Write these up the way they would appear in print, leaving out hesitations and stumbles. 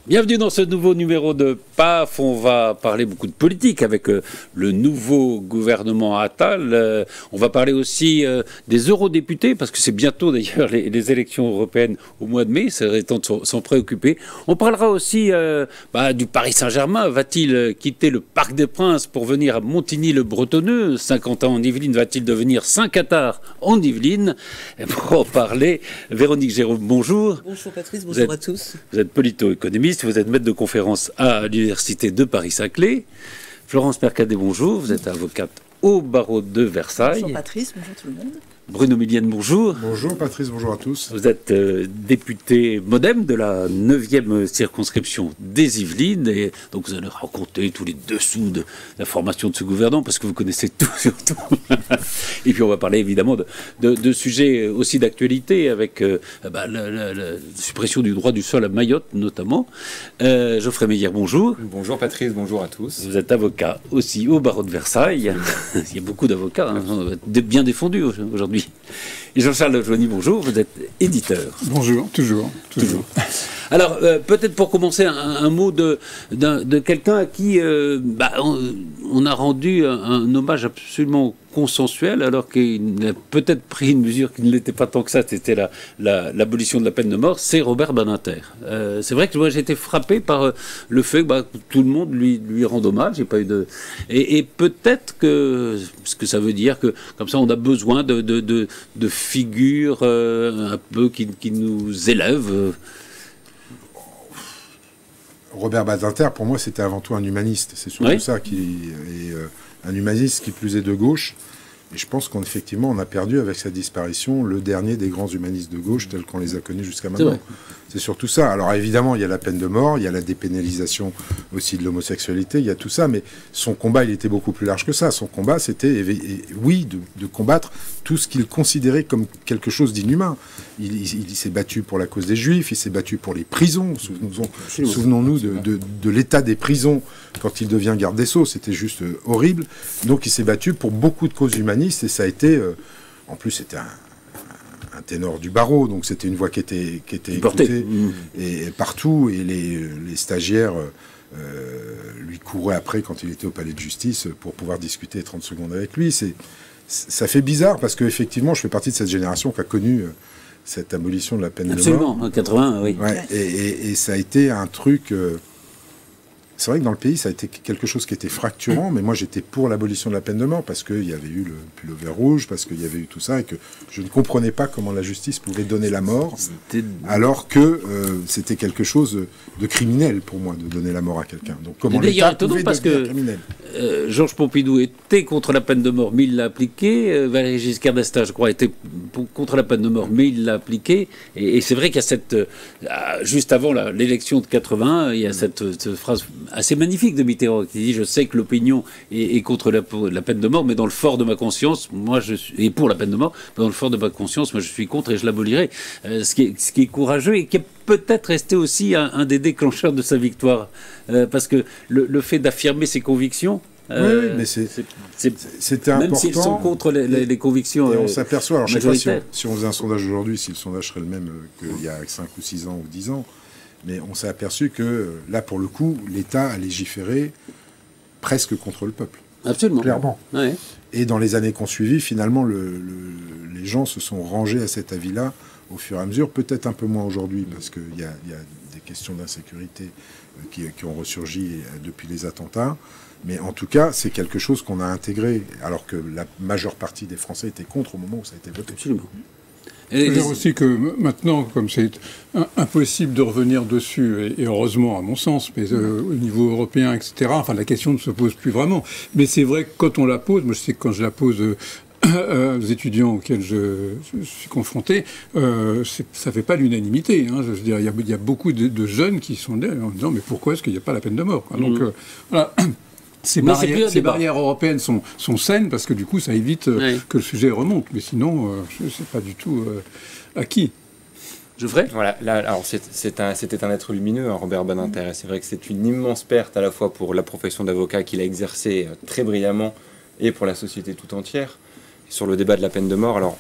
Bienvenue dans ce nouveau numéro de PAF. On va parler beaucoup de politique avec le nouveau gouvernement Attal. On va parler aussi des eurodéputés, parce que c'est bientôt d'ailleurs les élections européennes au mois de mai. C'est temps de s'en préoccuper. On parlera aussi du Paris Saint-Germain. Va-t-il quitter le Parc des Princes pour venir à Montigny-le-Bretonneux? Saint-Quentin en Yvelines va-t-il devenir Saint-Cathare en Yvelines? Et pour en parler, Véronique Jérôme, bonjour. Bonjour Patrice, bonjour à tous. Vous êtes polito-économiste. Vous êtes maître de conférence à l'université de Paris-Saclay. Florence Mercadet, bonjour. Vous êtes avocate au barreau de Versailles. Bonjour Patrice, bonjour tout le monde. Bruno Millienne, bonjour. Bonjour Patrice, bonjour à tous. Vous êtes député MoDem de la 9e circonscription des Yvelines. Et donc vous allez raconter tous les dessous de la formation de ce gouvernement, parce que vous connaissez tout surtout. Et puis on va parler évidemment de sujets aussi d'actualité, avec la suppression du droit du sol à Mayotte notamment. Geoffrey Meyer, bonjour. Bonjour Patrice, bonjour à tous. Vous êtes avocat aussi au barreau de Versailles. Il y a beaucoup d'avocats, bien défendus aujourd'hui. Et Jean-Charles Joigny, bonjour, vous êtes éditeur. Bonjour, toujours. Alors, peut-être pour commencer, un mot de quelqu'un à qui on a rendu un hommage absolument consensuel, alors qu'il a peut-être pris une mesure qui ne l'était pas tant que ça, c'était l'abolition de la peine de mort, c'est Robert Badinter. C'est vrai que moi j'ai été frappé par le fait que tout le monde lui rend hommage, j'ai pas eu de... Et peut-être que ce que ça veut dire, que comme ça on a besoin de figures un peu qui nous élèvent. Robert Badinter, pour moi, c'était avant tout un humaniste. C'est surtout ça qui est un humaniste qui plus est de gauche. Et je pense qu'effectivement, on a perdu avec sa disparition le dernier des grands humanistes de gauche tels qu'on les a connus jusqu'à maintenant. C'est surtout ça. Alors évidemment, il y a la peine de mort, il y a la dépénalisation aussi de l'homosexualité, il y a tout ça, mais son combat, il était beaucoup plus large que ça. Son combat, c'était, oui, de combattre tout ce qu'il considérait comme quelque chose d'inhumain. Il s'est battu pour la cause des Juifs, il s'est battu pour les prisons. Souvenons-nous de l'état des prisons quand il devient garde des Sceaux, c'était juste horrible. Donc il s'est battu pour beaucoup de causes humanistes, et ça a été... en plus, c'était un ténor du barreau, donc c'était une voix qui était écoutée et partout, et les stagiaires lui couraient après quand il était au palais de justice pour pouvoir discuter 30 secondes avec lui. Ça fait bizarre, parce qu'effectivement, je fais partie de cette génération qui a connu cette abolition de la peine de mort. Absolument, en 80, oui. Ouais, et ça a été un truc... C'est vrai que dans le pays, ça a été quelque chose qui était fracturant, mais moi j'étais pour l'abolition de la peine de mort, parce qu'il y avait eu le pullover rouge, parce qu'il y avait eu tout ça, et que je ne comprenais pas comment la justice pouvait donner la mort, alors que c'était quelque chose de criminel pour moi, de donner la mort à quelqu'un. Donc comment l'État pouvait devenir criminel ? Georges Pompidou était contre la peine de mort, mais il l'a appliquée. Valéry Giscard d'Estaing, je crois, était contre la peine de mort, mais il l'a appliquée. Et c'est vrai qu'il y a cette... juste avant l'élection de 81, il y a cette phrase assez magnifique de Mitterrand qui dit « Je sais que l'opinion est contre la peine de mort, mais dans le fort de ma conscience, moi je suis... Et pour la peine de mort, mais dans le fort de ma conscience, moi je suis contre et je l'abolirai. » Ce qui est courageux et qui est peut-être resté aussi un des déclencheurs de sa victoire. Parce que le fait d'affirmer ses convictions... oui, mais c'était important. Même s'ils sont contre les convictions. Et on s'aperçoit, alors je ne sais pas si on faisait un sondage aujourd'hui, si le sondage serait le même qu'il y a 5 ou 6 ans ou 10 ans, mais on s'est aperçu que là, pour le coup, l'État a légiféré presque contre le peuple. Absolument. Clairement. Ouais. Et dans les années qu'on suivi, finalement, les gens se sont rangés à cet avis-là au fur et à mesure, peut-être un peu moins aujourd'hui, parce qu'il y a des questions d'insécurité qui ont ressurgi depuis les attentats. Mais en tout cas, c'est quelque chose qu'on a intégré, alors que la majeure partie des Français étaient contre au moment où ça a été voté. Absolument. Je veux dire aussi que maintenant, comme c'est impossible de revenir dessus, et heureusement à mon sens, mais au niveau européen, etc., enfin la question ne se pose plus vraiment. Mais c'est vrai que quand on la pose, moi je sais que quand je la pose aux étudiants auxquels je suis confronté, ça ne fait pas l'unanimité. Hein. Je veux dire, il y a beaucoup de jeunes qui sont là en disant « Mais pourquoi est-ce qu'il n'y a pas la peine de mort ?» Donc voilà. Ces barrières européines sont saines, parce que du coup ça évite que le sujet remonte, mais sinon c'est pas du tout acquis. Geoffrey ? Voilà, là, alors c'était un être lumineux, hein, Robert Badinter, et c'est vrai que c'est une immense perte à la fois pour la profession d'avocat qu'il a exercée très brillamment et pour la société tout entière. Sur le débat de la peine de mort, alors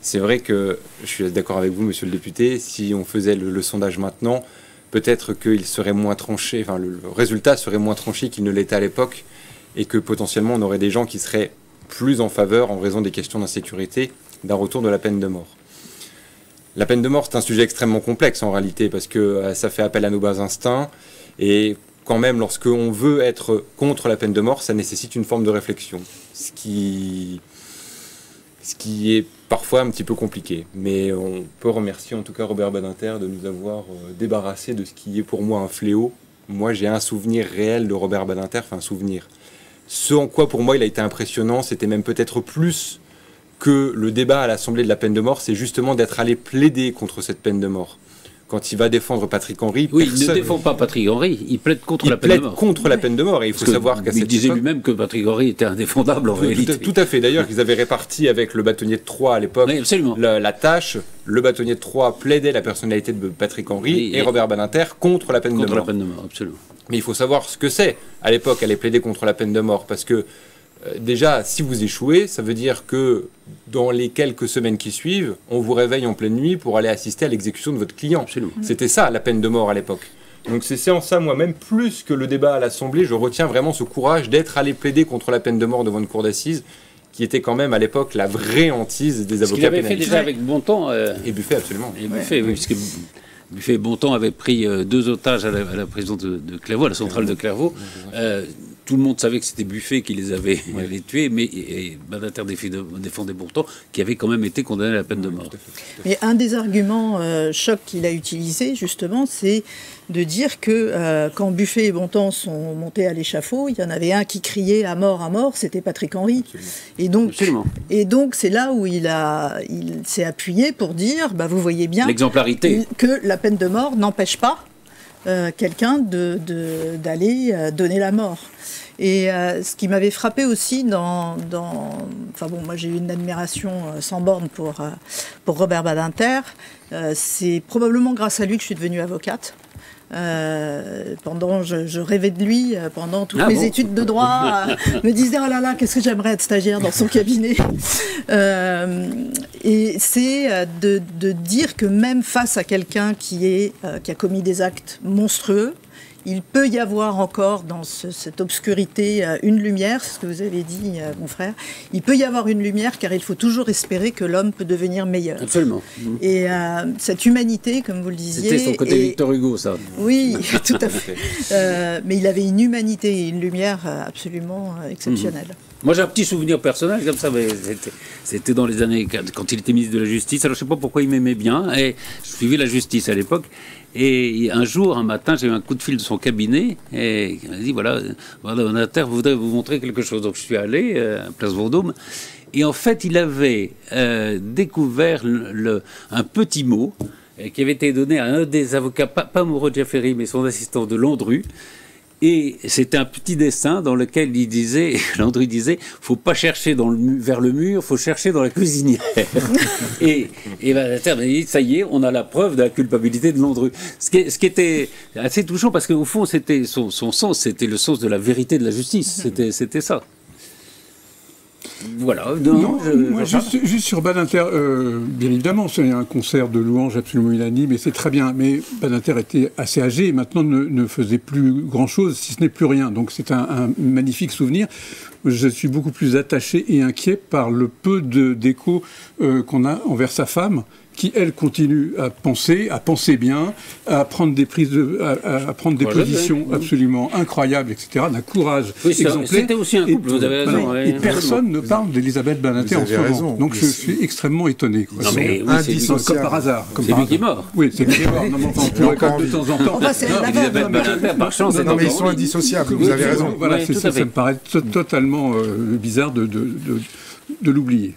c'est vrai que je suis d'accord avec vous, monsieur le député, si on faisait le sondage maintenant, peut-être qu'il serait moins tranché, enfin le résultat serait moins tranché qu'il ne l'était à l'époque, et que potentiellement on aurait des gens qui seraient plus en faveur, en raison des questions d'insécurité, d'un retour de la peine de mort. La peine de mort, c'est un sujet extrêmement complexe en réalité, parce que ça fait appel à nos bas instincts, et quand même, lorsqu'on veut être contre la peine de mort, ça nécessite une forme de réflexion, ce qui est parfois un petit peu compliqué. Mais on peut remercier en tout cas Robert Badinter de nous avoir débarrassé de ce qui est pour moi un fléau. Moi, j'ai un souvenir réel de Robert Badinter, enfin un souvenir. Ce en quoi pour moi il a été impressionnant, c'était même peut-être plus que le débat à l'Assemblée de la peine de mort, c'est justement d'être allé plaider contre cette peine de mort. Quand il va défendre Patrick Henry... Oui, il ne défend pas Patrick Henry, il plaide contre la peine de mort. Il plaide contre la peine de mort, et il faut savoir qu'à cette époque... Il disait lui-même que Patrick Henry était indéfendable en réalité. Tout à fait, d'ailleurs, ils avaient réparti avec le bâtonnier de Troyes à l'époque la tâche. Le bâtonnier de Troyes plaidait la personnalité de Patrick Henry et Robert Badinter contre la peine de mort. Contre la peine de mort, absolument. Mais il faut savoir ce que c'est, à l'époque, aller plaider contre la peine de mort, parce que déjà, si vous échouez, ça veut dire que dans les quelques semaines qui suivent, on vous réveille en pleine nuit pour aller assister à l'exécution de votre client. C'était ça, la peine de mort à l'époque. Donc c'est en ça, moi-même, plus que le débat à l'Assemblée, je retiens vraiment ce courage d'être allé plaider contre la peine de mort devant une cour d'assises, qui était quand même à l'époque la vraie hantise des avocats pénalistes. Ce qu'il avait fait déjà avec Bontemps. Et Buffet, absolument. Et Buffet, oui, puisque Buffet et Bontemps avaient pris 2 otages à la prison de Clairvaux, à la centrale de Clairvaux. Tout le monde savait que c'était Buffet qui les avait tués, mais Badinter défendait Bontemps, qui avait quand même été condamné à la peine de mort. Mais un des arguments chocs qu'il a utilisé, justement, c'est de dire que quand Buffet et Bontemps sont montés à l'échafaud, il y en avait un qui criait à mort, c'était Patrick Henry. Et donc c'est là où il s'est appuyé pour dire, vous voyez bien l'exemplarité, que la peine de mort n'empêche pas quelqu'un d'aller donner la mort. Et ce qui m'avait frappé aussi moi j'ai eu une admiration sans borne pour Robert Badinter. C'est probablement grâce à lui que je suis devenue avocate. Je rêvais de lui pendant toutes mes études de droit, me disais oh là là, qu'est-ce que j'aimerais être stagiaire dans son cabinet. Et c'est de dire que même face à quelqu'un qui a commis des actes monstrueux, il peut y avoir encore dans cette obscurité une lumière, c'est ce que vous avez dit, mon frère. Il peut y avoir une lumière car il faut toujours espérer que l'homme peut devenir meilleur. Absolument. Et cette humanité, comme vous le disiez... C'était son côté Victor Hugo, ça. Oui, tout à fait. Mais il avait une humanité et une lumière absolument exceptionnelle. Moi, j'ai un petit souvenir personnel comme ça, mais c'était dans les années quand il était ministre de la Justice. Alors, je ne sais pas pourquoi il m'aimait bien, et je suivais la justice à l'époque. Et un jour, un matin, j'ai eu un coup de fil de son cabinet, et il m'a dit voilà, Badinter voudrait vous montrer quelque chose. Donc, je suis allé à Place Vendôme, et en fait, il avait découvert un petit mot qui avait été donné à un des avocats, pas Moreau Jaffery, mais son assistant de Landru. Et c'était un petit dessin dans lequel Landru disait, faut pas chercher vers le mur, faut chercher dans la cuisinière. et Badinter m'a dit, ça y est, on a la preuve de la culpabilité de Landru. Ce qui était assez touchant parce qu'au fond, c'était son sens, c'était le sens de la vérité de la justice. C'était ça. Voilà. Moi, juste sur Badinter, bien évidemment, c'est un concert de louanges absolument unanime, et c'est très bien. Mais Badinter était assez âgé et maintenant ne faisait plus grand-chose, si ce n'est plus rien. Donc c'est un magnifique souvenir. Je suis beaucoup plus attaché et inquiet par le peu d'écho qu'on a envers sa femme, qui, elle, continue à penser bien, à prendre des positions absolument incroyables, etc., d'un courage exemplaire. C'était aussi un couple, vous avez raison. Et personne ne parle d'Elisabeth Badinter en ce moment. Donc je suis extrêmement étonné. Non, mais comme par hasard. C'est lui qui est mort. Oui, c'est lui qui est mort. On peut encore de temps en temps. Elisabeth Badinter, par chance, non, mais ils sont indissociables, vous avez raison. Voilà, ça me paraît totalement bizarre de l'oublier.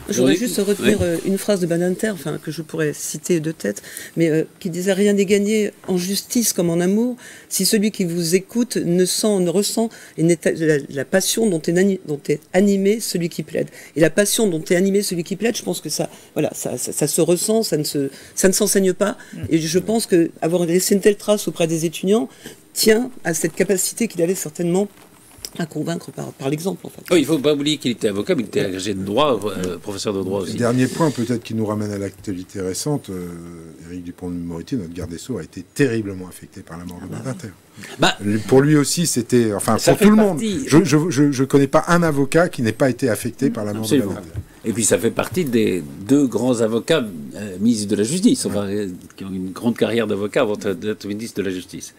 Je voudrais juste retenir une phrase de Badinter, que je pourrais citer de tête, mais qui disait « Rien n'est gagné en justice comme en amour si celui qui vous écoute ne ressent la passion dont est animé celui qui plaide. » Et la passion dont est animé celui qui plaide, je pense que ça se ressent, ça ne s'enseigne pas. Et je pense qu'avoir laissé une telle trace auprès des étudiants tient à cette capacité qu'il avait certainement à convaincre par l'exemple, en fait. Oui, il ne faut pas oublier qu'il était avocat, mais il était agrégé de droit, professeur de droit aussi. Dernier point, peut-être qui nous ramène à l'actualité récente, Éric Dupond-Moretti, notre garde des Sceaux, a été terriblement affecté par la mort de Badinter. Pour lui aussi, c'était... Enfin, pour tout le monde. Je ne connais pas un avocat qui n'ait pas été affecté par la mort de Badinter. Et puis ça fait partie des 2 grands avocats ministres de la Justice, enfin, qui ont une grande carrière d'avocat avant d'être ministre de la Justice.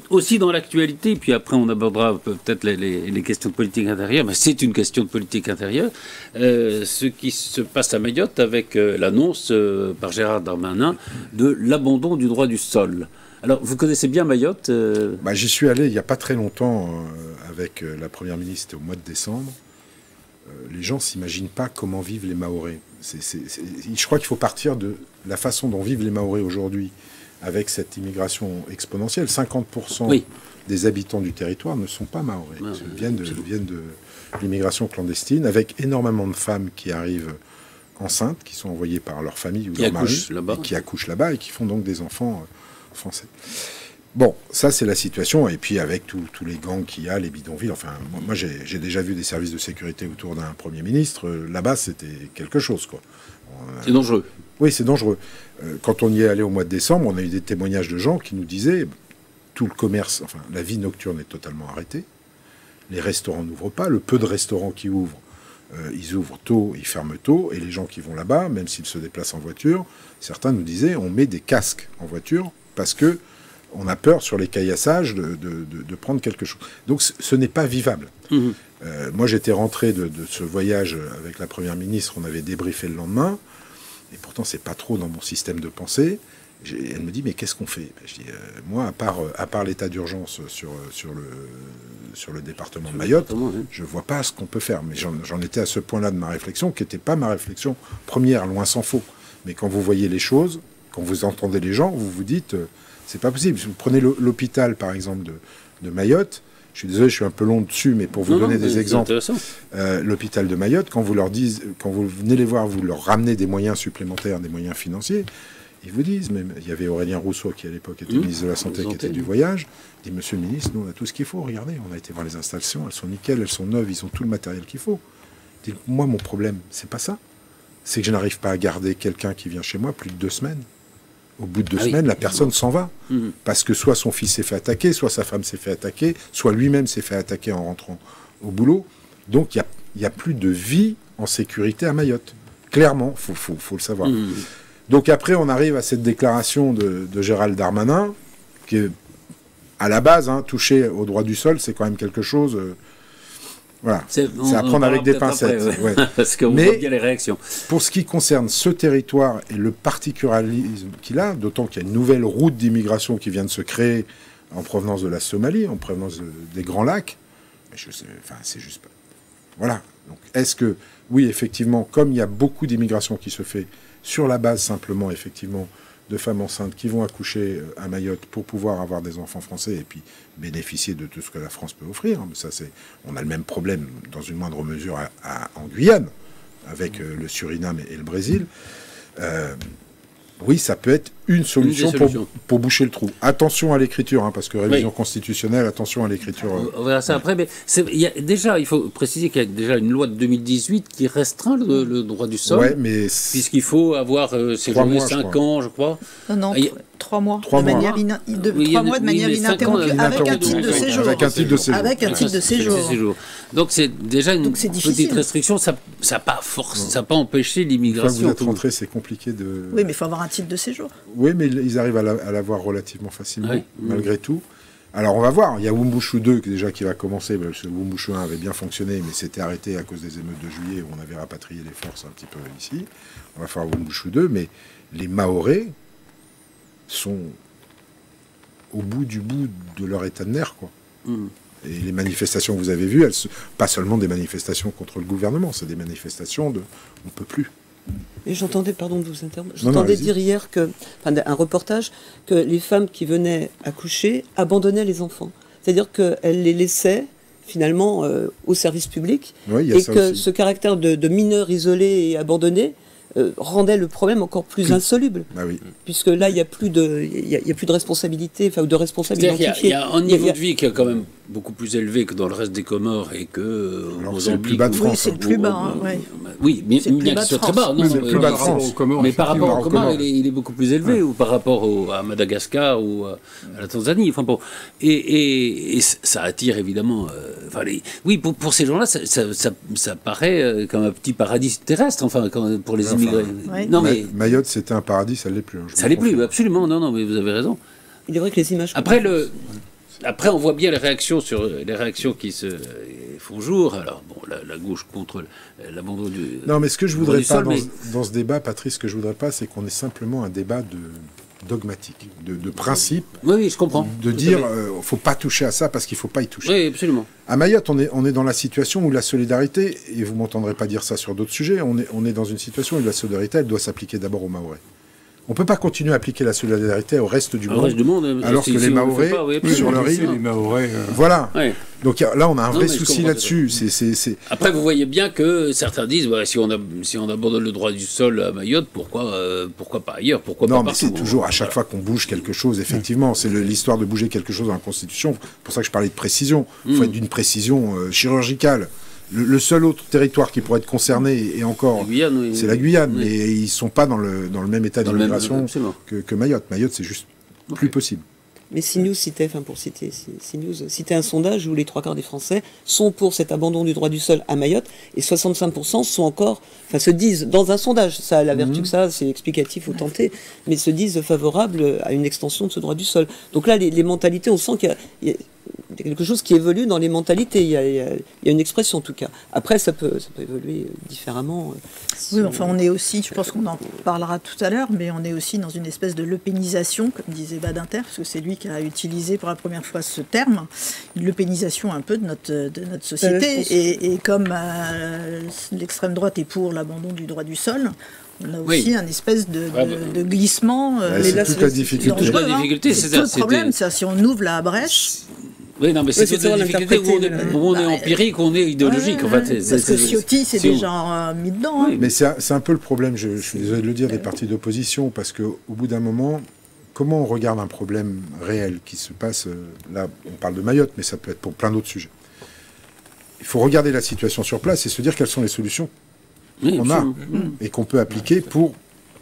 Aussi dans l'actualité, puis après on abordera peut-être les questions de politique intérieure, mais c'est une question de politique intérieure, ce qui se passe à Mayotte avec l'annonce par Gérald Darmanin de l'abandon du droit du sol. Alors, vous connaissez bien Mayotte J'y suis allé il n'y a pas très longtemps avec la Première ministre au mois de décembre. Les gens ne s'imaginent pas comment vivent les Mahorais. Je crois qu'il faut partir de la façon dont vivent les Mahorais aujourd'hui avec cette immigration exponentielle. 50% des habitants du territoire ne sont pas Mahorais. Ils viennent de l'immigration clandestine, avec énormément de femmes qui arrivent enceintes, qui sont envoyées par leur famille ou leur mari, qui accouchent là-bas et qui font donc des enfants français. Bon, ça c'est la situation, et puis avec tous les gangs qu'il y a, les bidonvilles, enfin, moi j'ai déjà vu des services de sécurité autour d'un Premier ministre, là-bas c'était quelque chose, quoi. C'est dangereux. Oui, c'est dangereux. Quand on y est allé au mois de décembre, on a eu des témoignages de gens qui nous disaient, tout le commerce, enfin, la vie nocturne est totalement arrêtée, les restaurants n'ouvrent pas, le peu de restaurants qui ouvrent, ils ouvrent tôt, ils ferment tôt, et les gens qui vont là-bas, même s'ils se déplacent en voiture, certains nous disaient, on met des casques en voiture, parce que on a peur sur les caillassages de prendre quelque chose. Donc ce n'est pas vivable. Moi j'étais rentré de ce voyage avec la Première ministre, on avait débriefé le lendemain, et pourtant c'est pas trop dans mon système de pensée. Elle me dit mais qu'est-ce qu'on fait? Je dis moi à part l'état d'urgence sur le département de Mayotte, je vois pas ce qu'on peut faire. Mais j'en étais à ce point-là de ma réflexion, qui n'était pas ma réflexion première, loin s'en faut. Mais quand vous voyez les choses, quand vous entendez les gens, vous vous dites c'est pas possible. Si vous prenez l'hôpital, par exemple, de Mayotte, je suis désolé, je suis un peu long dessus, mais pour vous donner des exemples, l'hôpital de Mayotte, quand vous venez les voir, vous leur ramenez des moyens supplémentaires, des moyens financiers, ils vous disent, même, il y avait Aurélien Rousseau qui à l'époque était ministre de la Santé, qui était du voyage, il dit, monsieur le ministre, nous on a tout ce qu'il faut, regardez, on a été voir les installations, elles sont nickel, elles sont neuves, ils ont tout le matériel qu'il faut. Il dit, moi mon problème, c'est pas ça, c'est que je n'arrive pas à garder quelqu'un qui vient chez moi plus de 2 semaines. Au bout de 2 semaines, la personne s'en va. Parce que soit son fils s'est fait attaquer, soit sa femme s'est fait attaquer, soit lui-même s'est fait attaquer en rentrant au boulot. Donc il n'y a plus de vie en sécurité à Mayotte. Clairement, faut le savoir. Donc après, on arrive à cette déclaration de Gérald Darmanin, qui est à la base, toucher au droit du sol, c'est quand même quelque chose... Voilà, c'est à prendre avec des pincettes. Après, parce qu'on voit bien les réactions. Pour ce qui concerne ce territoire et le particularisme qu'il a, d'autant qu'il y a une nouvelle route d'immigration qui vient de se créer en provenance de la Somalie, en provenance des Grands Lacs, c'est juste pas... Voilà. Donc, est-ce que, oui, effectivement, comme il y a beaucoup d'immigration qui se fait sur la base simplement, effectivement, de femmes enceintes qui vont accoucher à Mayotte pour pouvoir avoir des enfants français et puis bénéficier de tout ce que la France peut offrir. Ça, on a le même problème dans une moindre mesure en Guyane avec le Suriname et le Brésil. Oui, ça peut être une solution pour boucher le trou. Attention à l'écriture, parce que révision constitutionnelle, attention à l'écriture. On verra ça après, mais déjà, il faut préciser qu'il y a déjà une loi de 2018 qui restreint le droit du sol, puisqu'il faut avoir séjourné 5 ans, je crois. Non, 3 mois. 3 mois de manière ininterrompue, avec un titre de séjour. Avec un titre de séjour. Donc c'est déjà une petite restriction, ça n'a pas empêché l'immigration. Quand vous êtes rentré, c'est compliqué de... Oui, mais il faut avoir un titre de séjour. Oui, mais ils arrivent à l'avoir relativement facilement, malgré tout. Alors, on va voir. Il y a Wumbushu 2 qui va commencer. Parce que Wumbushu 1 avait bien fonctionné, mais s'était arrêté à cause des émeutes de juillet où on avait rapatrié les forces un petit peu ici. On va faire Wumbushu 2, mais les Mahorais sont au bout de leur état de nerf, quoi. Et les manifestations que vous avez vues, pas seulement des manifestations contre le gouvernement, c'est des manifestations de on ne peut plus. Et j'entendais, pardon de vous interrompre, j'entendais dire hier un reportage, que les femmes qui venaient accoucher abandonnaient les enfants. C'est-à-dire qu'elles les laissaient finalement au service public, et que ce caractère de mineurs isolés et abandonnés rendait le problème encore plus insoluble. Puisque là, il n'y a plus de responsabilité, ou de responsable identifié. Il y a un niveau de vie qui est quand même beaucoup plus élevé que dans le reste des Comores et que c'est le plus bas de France. Oui, c'est le plus bas. Oui, bien qu'il soit très bas. C'est le plus bas de France. Mais par rapport aux Comores, il est beaucoup plus élevé, ou par rapport à Madagascar ou à la Tanzanie. Enfin bon, et ça attire évidemment. Oui, pour ces gens-là, ça paraît comme un petit paradis terrestre. Enfin, pour les immigrés. Non, mais Mayotte, c'était un paradis, ça ne l'est plus. Ça ne l'est plus, absolument. Non, mais vous avez raison. Il est vrai que les images. Après, on voit bien les réactions qui se font jour. Alors, bon, la gauche contre l'abandon du. Non, mais ce que je voudrais pas dans ce débat, Patrice, ce que je voudrais pas, c'est qu'on ait simplement un débat dogmatique, de principe. Oui, je comprends. De dire, faut pas toucher à ça parce qu'il faut pas y toucher. Oui, absolument. À Mayotte, on est dans la situation où la solidarité, et vous m'entendrez pas dire ça sur d'autres sujets, on est dans une situation où la solidarité, elle doit s'appliquer d'abord aux Mahorais. On ne peut pas continuer à appliquer la solidarité au reste du monde, alors que les Mahorais, sur leur île, les Mahorais... Voilà. Ouais. Donc là, on a un vrai souci là-dessus. Après, vous voyez bien que certains disent, si on abandonne le droit du sol à Mayotte, pourquoi pas ailleurs, pourquoi pas partout. Non, mais c'est toujours, à chaque fois qu'on bouge quelque chose, effectivement, c'est l'histoire de bouger quelque chose dans la Constitution. C'est pour ça que je parlais de précision. Il faut être d'une précision chirurgicale. Le seul autre territoire qui pourrait être concerné, et encore, c'est la Guyane, mais ils ne sont pas dans le même état d'immigration que Mayotte. Mayotte, c'est juste plus possible. Mais CNews citait, CNews citait un sondage où les 3/4 des Français sont pour cet abandon du droit du sol à Mayotte, et 65% se disent, dans un sondage, ça a la vertu que ça, c'est explicatif ou tenté, mais se disent favorables à une extension de ce droit du sol. Donc là, les mentalités, on sent qu'il y a quelque chose qui évolue dans les mentalités. Il y a une expression en tout cas. Après, ça peut évoluer différemment. Oui, enfin, on est aussi, je pense qu'on en parlera tout à l'heure, mais on est aussi dans une espèce de lepénisation, comme disait Badinter, parce que c'est lui qui a utilisé pour la première fois ce terme, une lepénisation un peu de notre société. Et comme l'extrême droite est pour l'abandon du droit du sol, on a aussi un espèce de glissement. C'est toute la difficulté. C'est tout le problème, si on ouvre la brèche. Oui, non, mais c'est toute la difficulté où on est empirique, où on est idéologique. En fait, parce que Ciotti s'est déjà mis dedans. Mais c'est un peu le problème, je suis désolé de le dire, des partis d'opposition, parce qu'au bout d'un moment, comment on regarde un problème réel qui se passe, là, on parle de Mayotte, mais ça peut être pour plein d'autres sujets. Il faut regarder la situation sur place et se dire quelles sont les solutions qu'on a et qu'on peut appliquer pour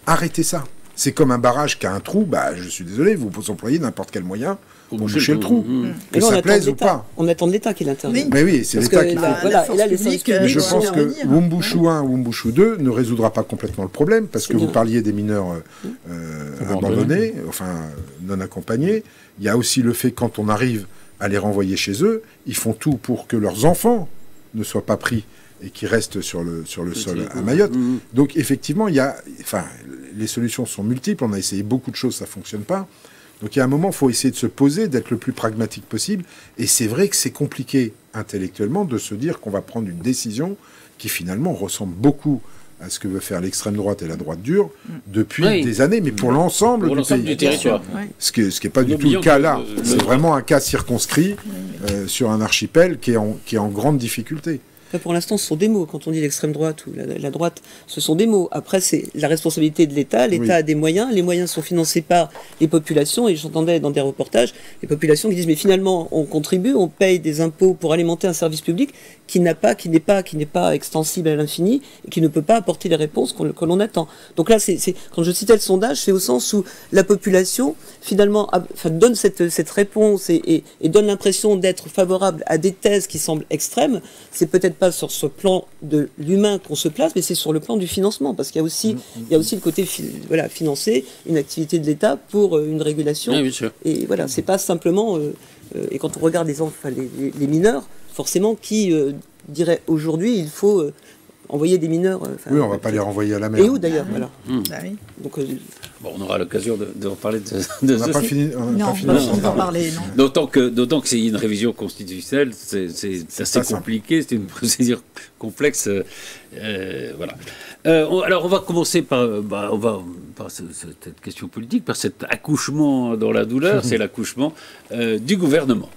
arrêter ça. C'est comme un barrage qui a un trou, je suis désolé, vous pouvez employer n'importe quel moyen pour boucher le trou. Que ça plaise ou pas. On attend de l'État qu'il intervienne. Mais oui, c'est l'État qui fait. Mais je pense que Wumbushu 1 ou Wumbushu 2 ne résoudra pas complètement le problème, parce que vous parliez des mineurs abandonnés, enfin non accompagnés. Il y a aussi le fait, quand on arrive à les renvoyer chez eux, ils font tout pour que leurs enfants ne soient pas pris et qui restent sur le sol à Mayotte. Donc effectivement, les solutions sont multiples. On a essayé beaucoup de choses, ça ne fonctionne pas. Donc il y a un moment, il faut essayer de se poser, d'être le plus pragmatique possible. Et c'est vrai que c'est compliqué intellectuellement de se dire qu'on va prendre une décision qui finalement ressemble beaucoup à ce que veut faire l'extrême droite et la droite dure depuis des années, mais pour l'ensemble du territoire. Ce qui n'est pas du tout le cas là. C'est vraiment un cas circonscrit sur un archipel qui est en grande difficulté. Pour l'instant, ce sont des mots. Quand on dit l'extrême droite ou la droite, ce sont des mots. Après, c'est la responsabilité de l'État. L'État a des moyens. Les moyens sont financés par les populations. Et j'entendais dans des reportages les populations qui disent mais finalement, on contribue, on paye des impôts pour alimenter un service public qui n'est pas extensible à l'infini et qui ne peut pas apporter les réponses que l'on attend. Donc là, quand je citais le sondage, c'est au sens où la population finalement donne cette réponse et donne l'impression d'être favorable à des thèses qui semblent extrêmes. C'est peut-être pas sur ce plan de l'humain qu'on se place, mais c'est sur le plan du financement, parce qu'il y a aussi le côté financer une activité de l'État pour une régulation. Oui, bien sûr. Et voilà, c'est pas simplement et quand on regarde les mineurs, forcément, qui dirait aujourd'hui il faut envoyer des mineurs. Oui, on ne va pas les renvoyer à la mer. Et où d'ailleurs voilà. Donc, on aura l'occasion de reparler de on n'a pas fini. On va en parler. D'autant que c'est une révision constitutionnelle, c'est assez compliqué, c'est une procédure complexe. Voilà. Alors on va commencer par cette question politique, par cet accouchement dans la douleur, c'est l'accouchement du gouvernement.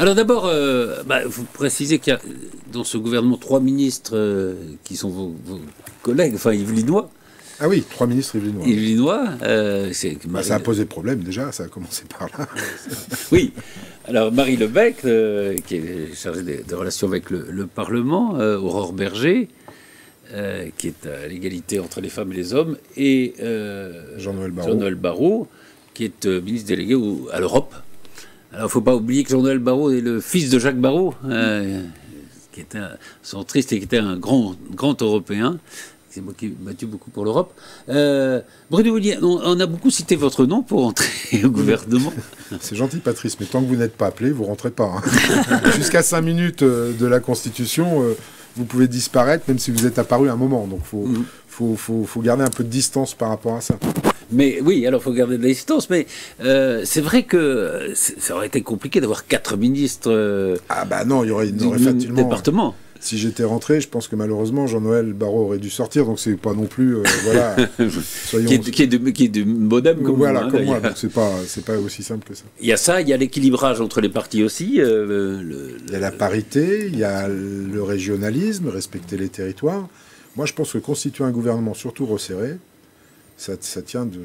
Alors d'abord, vous précisez qu'il y a dans ce gouvernement 3 ministres qui sont vos collègues, enfin yvelinois, Ah oui, 3 ministres yvelinois. Ça a posé problème déjà, ça a commencé par là. Oui. Alors Marie Lebec, qui est chargée des relations avec le Parlement, Aurore Berger, qui est à l'égalité entre les femmes et les hommes, et Jean-Noël Barrot, qui est ministre délégué à l'Europe. Alors il ne faut pas oublier que Jean-Noël Barrot est le fils de Jacques Barrot, qui était un centriste et qui était un grand Européen. C'est moi qui ai battu beaucoup pour l'Europe. Bruno Willier, on a beaucoup cité votre nom pour entrer au gouvernement. C'est gentil, Patrice, mais tant que vous n'êtes pas appelé, vous ne rentrez pas. Hein. Jusqu'à 5 minutes de la Constitution, vous pouvez disparaître, même si vous êtes apparu un moment. Donc il faut garder un peu de distance par rapport à ça. Mais oui, alors il faut garder de la distance, mais c'est vrai que ça aurait été compliqué d'avoir 4 ministres ah bah non, il y aurait facilement département. Si j'étais rentré, je pense que malheureusement Jean-Noël Barrot aurait dû sortir, donc c'est pas non plus voilà. Soyons... qui est de modem comme voilà, vous, comme moi, donc c'est pas aussi simple que ça. Il y a ça, il y a l'équilibrage entre les partis aussi. Il y a la parité, il y a le régionalisme, respecter les territoires. Moi, je pense que constituer un gouvernement, surtout resserré, ça tient de...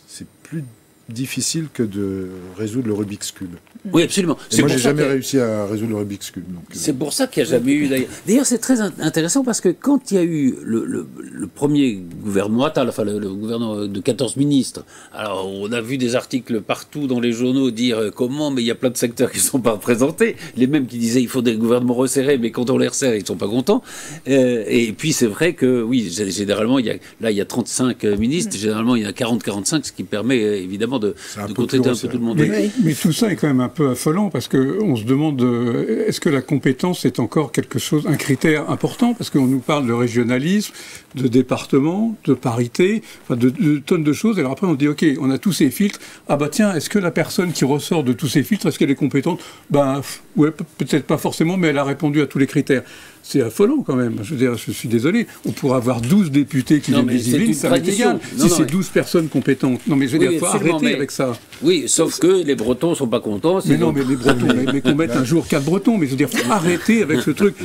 C'est plus difficile que de résoudre le Rubik's Cube. Oui, absolument. Moi, j'ai jamais réussi à résoudre le Rubik's Cube. C'est pour ça qu'il n'y a jamais eu... D'ailleurs, c'est très intéressant parce que quand il y a eu le premier gouvernement Attal, enfin le gouvernement de 14 ministres, alors on a vu des articles partout dans les journaux dire comment, mais il y a plein de secteurs qui ne sont pas représentés, les mêmes qui disaient il faut des gouvernements resserrés, mais quand on les resserre, ils ne sont pas contents. Et puis c'est vrai que, oui, généralement, il y a 35 ministres, généralement il y en a 40-45, ce qui permet évidemment de contracter un peu tout le monde. Mais tout ça est quand même un peu affolant parce qu'on se demande est-ce que la compétence est encore quelque chose, un critère important, parce qu'on nous parle de régionalisme, de département, de parité, enfin de tonnes de choses, et alors après on dit ok, on a tous ces filtres, ah bah tiens, est-ce que la personne qui ressort de tous ces filtres, est-ce qu'elle est compétente? Ben ouais, peut-être pas forcément, mais elle a répondu à tous les critères. C'est affolant quand même. Je veux dire, je suis désolé. On pourrait avoir 12 députés qui viennent des Yvelines, ça m'est égal. Si c'est 12 personnes compétentes. Non, mais je veux dire, il faut arrêter avec ça. Oui, sauf que les Bretons ne sont pas contents. Mais non, mais les Bretons, mais qu'on mette un jour 4 Bretons. Mais je veux dire, il faut arrêter avec ce truc.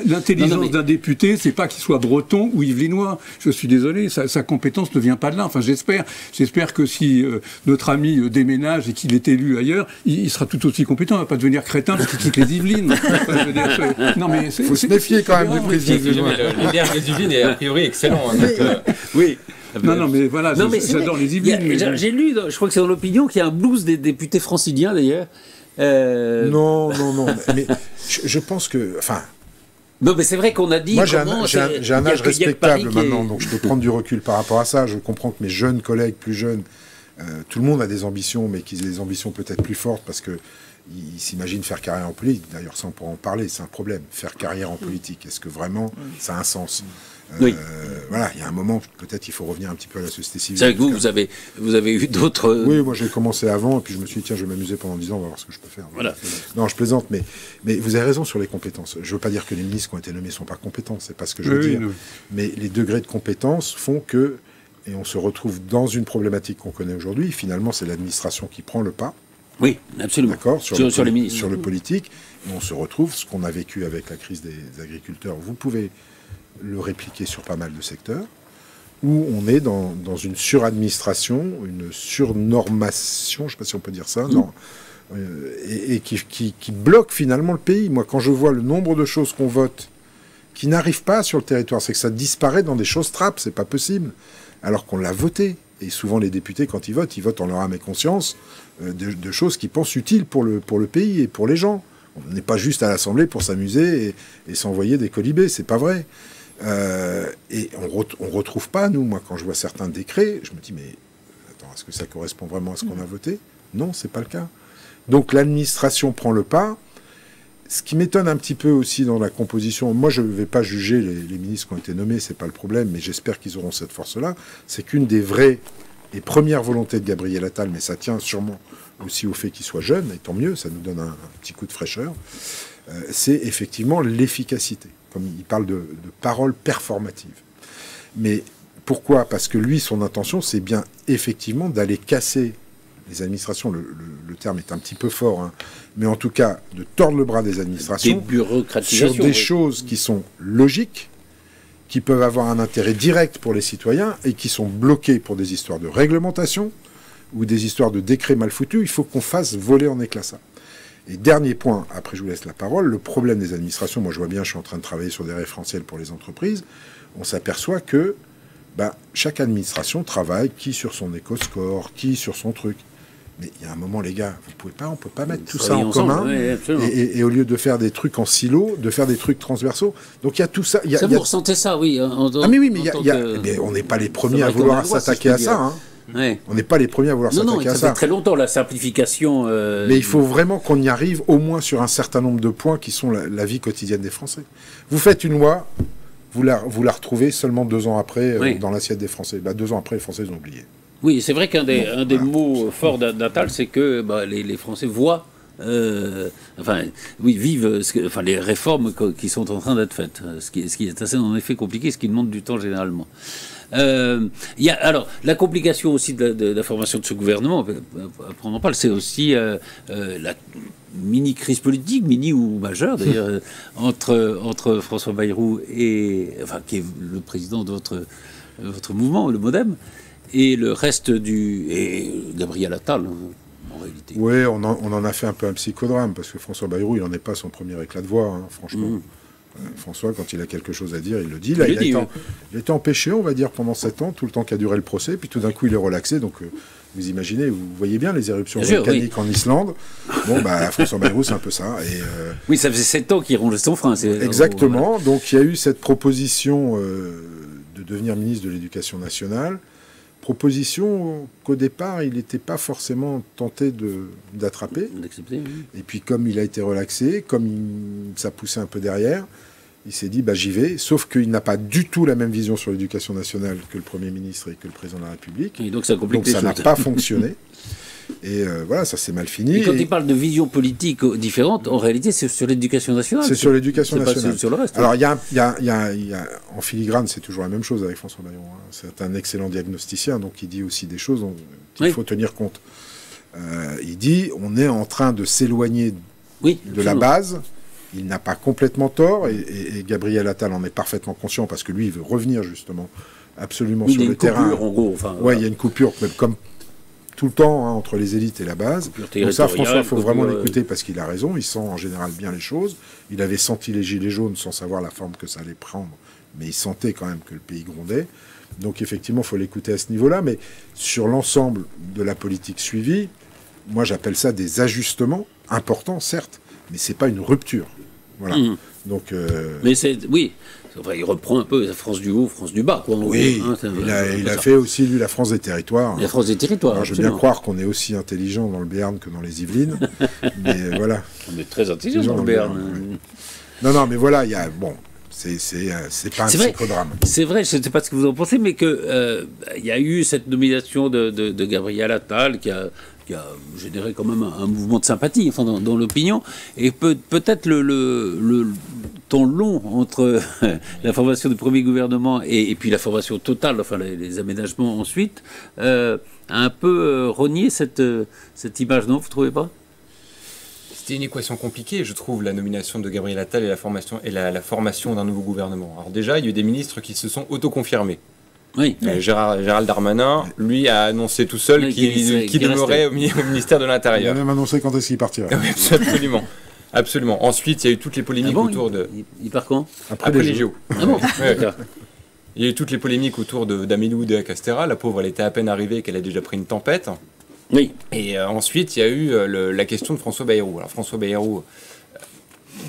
L'intelligence d'un député, c'est pas qu'il soit breton ou yvelinois. Je suis désolé, sa compétence ne vient pas de là. Enfin, j'espère que si notre ami déménage et qu'il est élu ailleurs, il sera tout aussi compétent. Il ne va pas devenir crétin parce qu'il quitte les Yvelines. Enfin, je veux dire, non, mais faut se méfier quand même du président. Le maire des Yvelines est a priori excellent. Hein, donc, oui. Non, mais voilà, j'adore les Yvelines. J'ai lu, je crois que c'est dans l'opinion, qu'il y a un blues des députés franciliens d'ailleurs. Non, mais je pense que... Enfin, non, mais c'est vrai qu'on a dit... Moi, j'ai un âge respectable maintenant, donc je peux prendre du recul par rapport à ça. Je comprends que mes jeunes collègues, plus jeunes, tout le monde a des ambitions, mais qu'ils aient des ambitions peut-être plus fortes, parce que ils s'imaginent faire carrière en politique. D'ailleurs, ça, on pourra en parler, c'est un problème. Faire carrière en politique, est-ce que vraiment ça a un sens? Oui. Voilà, il y a un moment, peut-être il faut revenir un petit peu à la société civile. C'est vrai que vous avez eu d'autres... Oui, moi j'ai commencé avant, et puis je me suis dit, tiens, je vais m'amuser pendant 10 ans, on va voir ce que je peux faire. Voilà. Non, je plaisante, mais vous avez raison sur les compétences. Je ne veux pas dire que les ministres qui ont été nommés ne sont pas compétents, c'est pas ce que je veux dire. Oui. Mais les degrés de compétence font que, et on se retrouve dans une problématique qu'on connaît aujourd'hui, finalement c'est l'administration qui prend le pas. Oui, absolument. D'accord, sur les ministres. Sur le politique, et on se retrouve, ce qu'on a vécu avec la crise des agriculteurs, vous pouvez le répliquer sur pas mal de secteurs, où on est dans une suradministration, une surnormation, je ne sais pas si on peut dire ça, non, et qui bloque finalement le pays. Moi, quand je vois le nombre de choses qu'on vote qui n'arrivent pas sur le territoire, c'est que ça disparaît dans des choses trappes, c'est pas possible, alors qu'on l'a voté. Et souvent, les députés, quand ils votent en leur âme et conscience de choses qu'ils pensent utiles pour le pays et pour les gens. On n'est pas juste à l'Assemblée pour s'amuser et s'envoyer des colibés, c'est pas vrai. Et on retrouve pas, nous, moi, quand je vois certains décrets, je me dis, mais attends, est-ce que ça correspond vraiment à ce qu'on a voté? Non, c'est pas le cas. Donc l'administration prend le pas. Ce qui m'étonne un petit peu aussi dans la composition, moi je ne vais pas juger les ministres qui ont été nommés, c'est pas le problème, mais j'espère qu'ils auront cette force-là, c'est qu'une des vraies et premières volontés de Gabriel Attal, mais ça tient sûrement aussi au fait qu'il soit jeune, et tant mieux, ça nous donne un petit coup de fraîcheur, c'est effectivement l'efficacité. Comme il parle de paroles performatives. Mais pourquoi? Parce que lui, son intention, c'est bien effectivement d'aller casser les administrations, le terme est un petit peu fort, hein, mais en tout cas, de tordre le bras des administrations sur des choses qui sont logiques qui peuvent avoir un intérêt direct pour les citoyens et qui sont bloqués pour des histoires de réglementation ou des histoires de décrets mal foutus. Il faut qu'on fasse voler en éclats ça. Et dernier point, après je vous laisse la parole, le problème des administrations, moi je vois bien, je suis en train de travailler sur des référentiels pour les entreprises, on s'aperçoit que chaque administration travaille, qui sur son éco-score, qui sur son truc. Mais il y a un moment, les gars, on peut pas mettre tout ça en commun, et au lieu de faire des trucs en silo, de faire des trucs transversaux. Donc il y a tout ça. Vous ressentez ça, oui. Mais on n'est pas les premiers à vouloir s'attaquer à ça. Hein. Ouais. On n'est pas les premiers à vouloir s'attaquer à ça. Ça fait très longtemps, la simplification. Mais il faut vraiment qu'on y arrive au moins sur un certain nombre de points qui sont la vie quotidienne des Français. Vous faites une loi, vous la retrouvez seulement 2 ans après dans l'assiette des Français. 2 ans après, les Français ont oublié. Oui, c'est vrai qu'un des mots forts d'Attal, c'est que les Français voient, vivent les réformes qui sont en train d'être faites, ce qui est assez en effet compliqué, ce qui demande du temps généralement. Alors, la complication aussi de la formation de ce gouvernement, on en parle, c'est aussi la mini-crise politique, mini ou majeure d'ailleurs, entre François Bayrou qui est le président de votre mouvement, le MoDem, et le reste et Gabriel Attal, en réalité. Oui, on en a fait un peu un psychodrame, parce que François Bayrou, il n'en est pas son premier éclat de voix, hein, franchement. François, quand il a quelque chose à dire, il le dit. Là, il a été empêché, on va dire, pendant 7 ans, tout le temps qu'a duré le procès, puis tout d'un coup, il est relaxé. Donc, vous imaginez, vous voyez bien les éruptions volcaniques en Islande. Bon, François Bayrou, c'est un peu ça. Et, oui, ça faisait 7 ans qu'il rongeait son frein. Exactement. Donc, il y a eu cette proposition de devenir ministre de l'Éducation nationale. Proposition qu'au départ, il n'était pas forcément tenté d'attraper. D'accepter, oui. Et puis, comme il a été relaxé, comme ça poussait un peu derrière, il s'est dit, j'y vais. Sauf qu'il n'a pas du tout la même vision sur l'éducation nationale que le Premier ministre et que le Président de la République. Et donc, ça n'a pas fonctionné. Et ça s'est mal fini. Et quand il parle de vision politique différente, en réalité, c'est sur l'éducation nationale. C'est sur l'éducation nationale. Pas sur le reste. Alors, il y a en filigrane, c'est toujours la même chose avec François Bayrou. Hein. C'est un excellent diagnosticien, donc il dit aussi des choses dont il faut tenir compte. Il dit, on est en train de s'éloigner de la base. Il n'a pas complètement tort, et Gabriel Attal en est parfaitement conscient, parce que lui, il veut revenir justement absolument sur le terrain. En gros, il y a une coupure, comme tout le temps, entre les élites et la base. Donc ça, François, il faut vraiment l'écouter parce qu'il a raison. Il sent en général bien les choses. Il avait senti les gilets jaunes sans savoir la forme que ça allait prendre, mais il sentait quand même que le pays grondait. Donc effectivement, il faut l'écouter à ce niveau-là. Mais sur l'ensemble de la politique suivie, moi j'appelle ça des ajustements importants, certes, mais c'est pas une rupture. Voilà. Donc. Mais il reprend un peu la France du haut, France du bas, quoi. Oui, il a fait aussi, lui, la France des territoires. La France des territoires, alors, je veux bien croire qu'on est aussi intelligent dans le Béarn que dans les Yvelines, mais voilà. On est très intelligent dans le Béarn. Non, mais voilà, il y a... c'est pas un psychodrame. C'est vrai, je ne sais pas ce que vous en pensez, mais il y a eu cette nomination de Gabriel Attal qui a généré quand même un mouvement de sympathie dans l'opinion, et peut-être le temps long entre la formation du premier gouvernement et puis la formation totale, les aménagements ensuite, a un peu rogné cette image, non, vous ne trouvez pas ? C'était une équation compliquée, je trouve, la nomination de Gabriel Attal et la formation d'un nouveau gouvernement. Alors déjà, il y a eu des ministres qui se sont autoconfirmés. Oui. Gérald Darmanin, lui, a annoncé tout seul qu'il demeurait au ministère de l'Intérieur. Il a même annoncé quand est-ce qu'il partirait. Oui, absolument. Absolument. Ensuite, il y a eu toutes les polémiques autour de... Il part quand ? Après les JO. Ah bon ? Il y a eu toutes les polémiques autour d'Amilou de Castera. La pauvre, elle était à peine arrivée qu'elle a déjà pris une tempête. Oui. Et ensuite, il y a eu la question de François Bayrou. Alors, François Bayrou,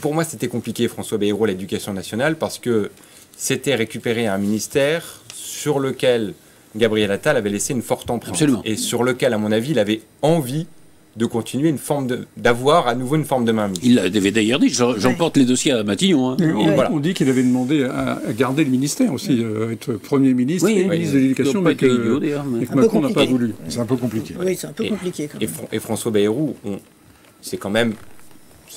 pour moi, c'était compliqué, François Bayrou à l'Éducation nationale, parce que c'était récupérer un ministère sur lequel Gabriel Attal avait laissé une forte empreinte. Absolument. Et sur lequel, à mon avis, il avait envie de continuer d'avoir à nouveau une forme de mainmise. Il avait d'ailleurs dit, j'emporte les dossiers à Matignon. Hein. On dit qu'il avait demandé à garder le ministère aussi, être Premier ministre et ministre de l'Éducation, mais que Macron n'a pas voulu. C'est un peu compliqué. Oui, c'est un peu compliqué quand même. Et François Bayrou, c'est quand même...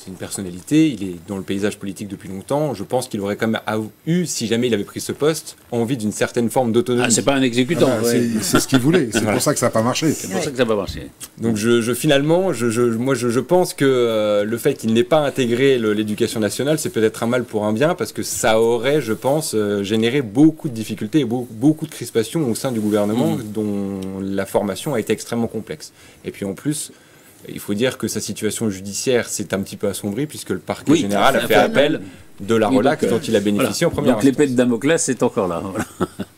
c'est une personnalité, il est dans le paysage politique depuis longtemps. Je pense qu'il aurait quand même eu, si jamais il avait pris ce poste, envie d'une certaine forme d'autonomie. Ah, c'est pas un exécutant. C'est ce qu'il voulait. C'est pour ça que ça n'a pas marché. C'est pour ça que ça n'a pas marché. Donc finalement, je pense que le fait qu'il n'ait pas intégré l'éducation nationale, c'est peut-être un mal pour un bien, parce que ça aurait, je pense, généré beaucoup de difficultés et beaucoup de crispations au sein du gouvernement, dont la formation a été extrêmement complexe. Et puis en plus, il faut dire que sa situation judiciaire s'est un petit peu assombrie, puisque le parquet général a fait appel de la relaxe dont il a bénéficié en première instance. Donc l'épée de Damoclès est encore là. Voilà.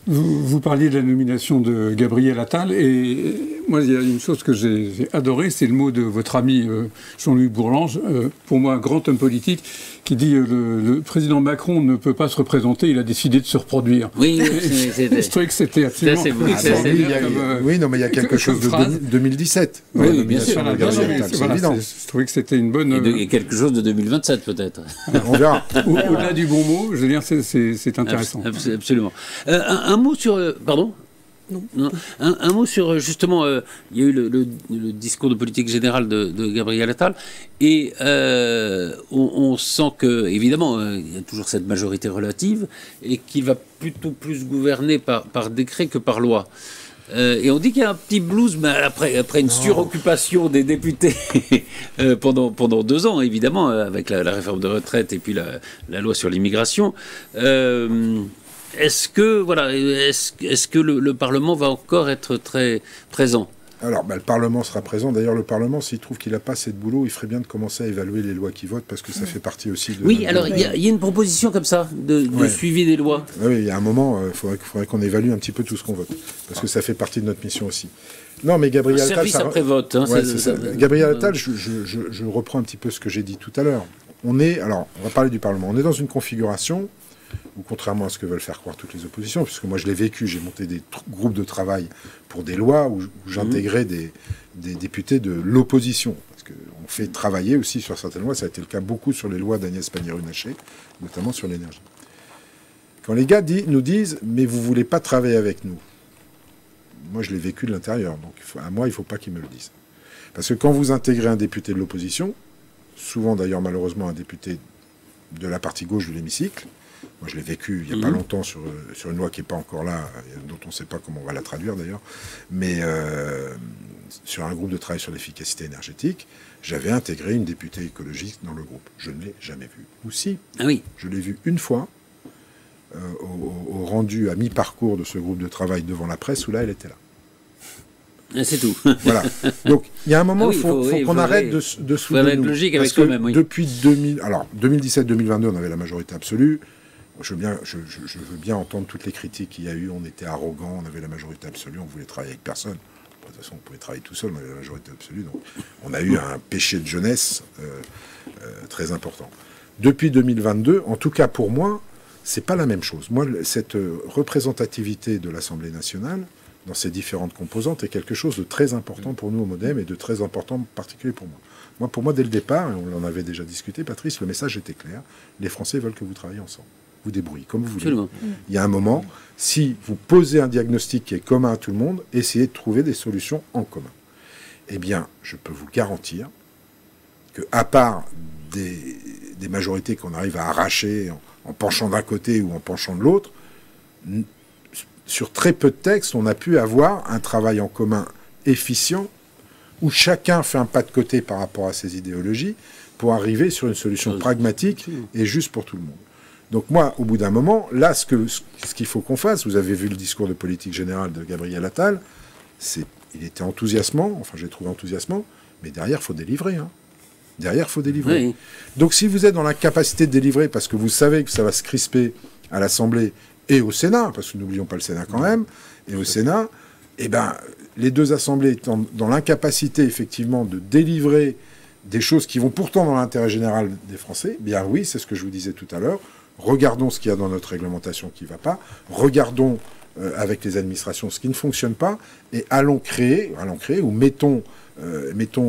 Vous parliez de la nomination de Gabriel Attal, et moi, il y a une chose que j'ai adorée, c'est le mot de votre ami Jean-Luc Bourlange, pour moi un grand homme politique, qui dit le président Macron ne peut pas se représenter, il a décidé de se reproduire. Oui, je trouvais que c'était absolument... Oui, non, mais il y a quelque chose de 2017. Oui, bien sûr. C'est évident. Je trouvais que c'était une bonne... Et quelque chose de 2027, peut-être. On verra. Au-delà du bon mot, je veux dire, c'est intéressant. Absolument. Un mot sur... pardon ? Non. Un mot sur, justement, il y a eu le discours de politique générale de Gabriel Attal, et on sent que, évidemment, il y a toujours cette majorité relative, et qu'il va plutôt plus gouverner par décret que par loi. Et on dit qu'il y a un petit blues, mais après une suroccupation des députés pendant 2 ans, évidemment, avec la réforme de retraite et puis la loi sur l'immigration. Est-ce que le Parlement va encore être très présent ? Alors, le Parlement sera présent. D'ailleurs, le Parlement, s'il trouve qu'il n'a pas assez de boulot, il ferait bien de commencer à évaluer les lois qu'il vote, parce que ça fait partie aussi de... Oui, alors, il y a une proposition comme ça, de suivi des lois. Oui, il y a un moment, il faudrait qu'on évalue un petit peu tout ce qu'on vote, parce que ça fait partie de notre mission aussi. Non, mais Gabriel Attal... Service après vote. Hein, Gabriel Attal, je reprends un petit peu ce que j'ai dit tout à l'heure. On va parler du Parlement. On est dans une configuration où, contrairement à ce que veulent faire croire toutes les oppositions, puisque moi je l'ai vécu, j'ai monté des groupes de travail pour des lois où j'intégrais des députés de l'opposition, parce qu'on fait travailler aussi sur certaines lois. Ça a été le cas beaucoup sur les lois d'Agnès Pannier-Runacher, notamment sur l'énergie. Quand les gars nous disent « mais vous voulez pas travailler avec nous », moi je l'ai vécu de l'intérieur, donc à moi il ne faut pas qu'ils me le disent. Parce que quand vous intégrez un député de l'opposition, souvent d'ailleurs malheureusement un député de la partie gauche de l'hémicycle, moi, je l'ai vécu il n'y a pas longtemps sur une loi qui n'est pas encore là, dont on ne sait pas comment on va la traduire d'ailleurs, mais sur un groupe de travail sur l'efficacité énergétique, j'avais intégré une députée écologiste dans le groupe. Je ne l'ai jamais vue. Ou si, je l'ai vue une fois, au rendu à mi-parcours de ce groupe de travail devant la presse, où là, elle était là. Et c'est tout. Voilà. Donc, il y a un moment, il faut qu'on arrête de soulever nous. Logique avec soi-même, oui. Depuis 2017-2022, on avait la majorité absolue. Je veux bien entendre toutes les critiques qu'il y a eu. On était arrogants, on avait la majorité absolue, on voulait travailler avec personne. De toute façon, on pouvait travailler tout seul, on avait la majorité absolue. Donc, on a eu un péché de jeunesse très important. Depuis 2022, en tout cas pour moi, c'est pas la même chose. Moi, cette représentativité de l'Assemblée nationale, dans ses différentes composantes, est quelque chose de très important pour nous au MoDem et de très important en particulier pour moi. Pour moi, dès le départ, et on en avait déjà discuté, Patrice, le message était clair. Les Français veulent que vous travailliez ensemble. Vous débrouillez comme vous voulez. Absolument. Il y a un moment, si vous posez un diagnostic qui est commun à tout le monde, essayez de trouver des solutions en commun. Eh bien, je peux vous garantir que, à part des majorités qu'on arrive à arracher en penchant d'un côté ou en penchant de l'autre, sur très peu de textes, on a pu avoir un travail en commun efficient où chacun fait un pas de côté par rapport à ses idéologies pour arriver sur une solution pragmatique et juste pour tout le monde. Donc moi, au bout d'un moment, là, ce qu'il faut qu'on fasse, vous avez vu le discours de politique générale de Gabriel Attal, il était enthousiasmant, enfin j'ai trouvé enthousiasmant, mais derrière, il faut délivrer. Derrière, il faut délivrer. Oui. Donc si vous êtes dans la capacité de délivrer, parce que vous savez que ça va se crisper à l'Assemblée et au Sénat, parce que n'oublions pas le Sénat quand même, et au Sénat, eh ben, les deux assemblées étant dans l'incapacité, effectivement, de délivrer des choses qui vont pourtant dans l'intérêt général des Français, bien oui, c'est ce que je vous disais tout à l'heure, regardons ce qu'il y a dans notre réglementation qui ne va pas, regardons avec les administrations ce qui ne fonctionne pas, et allons créer ou mettons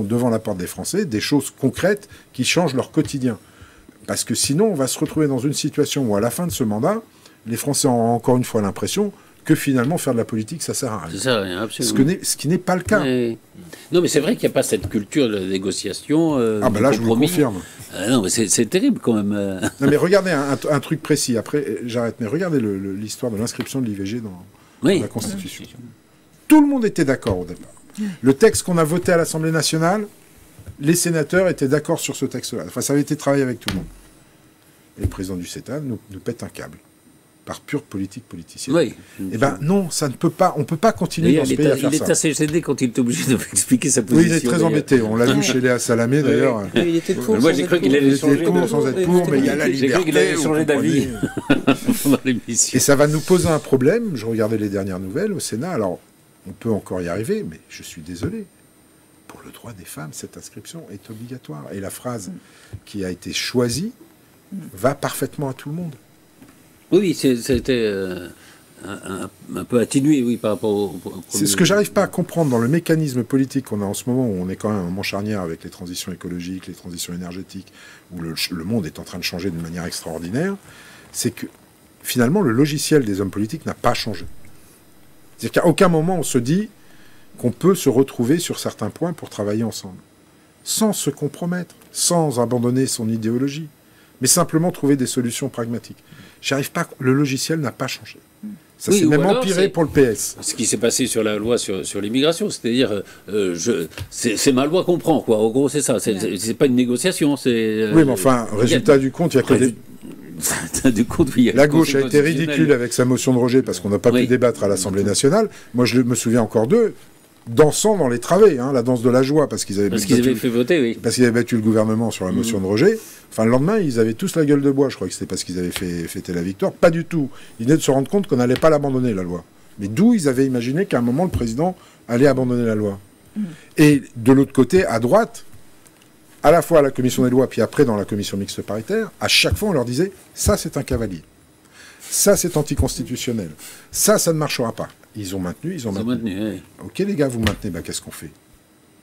devant la porte des Français des choses concrètes qui changent leur quotidien. Parce que sinon, on va se retrouver dans une situation où, à la fin de ce mandat, les Français ont encore une fois l'impression que finalement faire de la politique, ça sert à rien. Ça sert à rien, absolument. Ce qui n'est pas le cas. Non, mais c'est vrai qu'il n'y a pas cette culture de négociation. Ah ben là, je vous le confirme. Non, mais c'est terrible quand même. Non, mais regardez un truc précis. Après, j'arrête. Mais regardez l'histoire de l'inscription de l'IVG dans la Constitution. Tout le monde était d'accord au départ. Le texte qu'on a voté à l'Assemblée nationale, les sénateurs étaient d'accord sur ce texte-là. Enfin, ça avait été travaillé avec tout le monde. Et le président du Sénat nous pète un câble. Par pure politique politicienne. Oui. Eh bien non, ça ne peut pas. On ne peut pas continuer dans ce pays à faire ça. Il est assez gêné quand il est obligé de expliquer sa position. Oui, il est très embêté. On l'a vu chez Léa Salamé d'ailleurs. Oui, il était pour. Moi j'ai cru qu'il allait changer sans être pour, mais il y a la liberté. J'ai cru qu'il allait changer d'avis pendant l'émission. Et ça va nous poser un problème. Je regardais les dernières nouvelles au Sénat. Alors, on peut encore y arriver, mais je suis désolé. Pour le droit des femmes, cette inscription est obligatoire. Et la phrase qui a été choisie va parfaitement à tout le monde. Oui, c'était un peu atténué, oui, par rapport au c'est ce que j'arrive pas à comprendre dans le mécanisme politique qu'on a en ce moment, où on est quand même à un moment charnière avec les transitions écologiques, les transitions énergétiques, où le monde est en train de changer de manière extraordinaire, c'est que finalement le logiciel des hommes politiques n'a pas changé. C'est-à-dire qu'à aucun moment on se dit qu'on peut se retrouver sur certains points pour travailler ensemble, sans se compromettre, sans abandonner son idéologie, mais simplement trouver des solutions pragmatiques. J'arrive pas. Le logiciel n'a pas changé. Ça s'est même empiré pour le PS. Ce qui s'est passé sur la loi sur l'immigration, c'est-à-dire, c'est ma loi qu'on prend, quoi. En gros, c'est ça. C'est pas une négociation. Oui, mais enfin, résultat du compte, il y a que du compte, oui, la gauche a été ridicule avec sa motion de rejet parce qu'on n'a pas pu débattre à l'Assemblée nationale. Moi, je me souviens encore d'eux dansant dans les travées, la danse de la joie, parce qu'ils avaient fait voter, oui. Parce qu'ils avaient battu le gouvernement sur la motion de rejet. Enfin, le lendemain, ils avaient tous la gueule de bois. Je crois que c'était parce qu'ils avaient fêté la victoire. Pas du tout. Ils venaient de se rendre compte qu'on n'allait pas l'abandonner, la loi. Mais d'où ils avaient imaginé qu'à un moment, le président allait abandonner la loi. Et de l'autre côté, à droite, à la fois à la commission des lois, puis après dans la commission mixte paritaire, à chaque fois, on leur disait « ça, c'est un cavalier. Ça, c'est anticonstitutionnel. Ça ne marchera pas. » Ils ont maintenu. Oui. Ok, les gars, vous maintenez, qu'est-ce qu'on fait?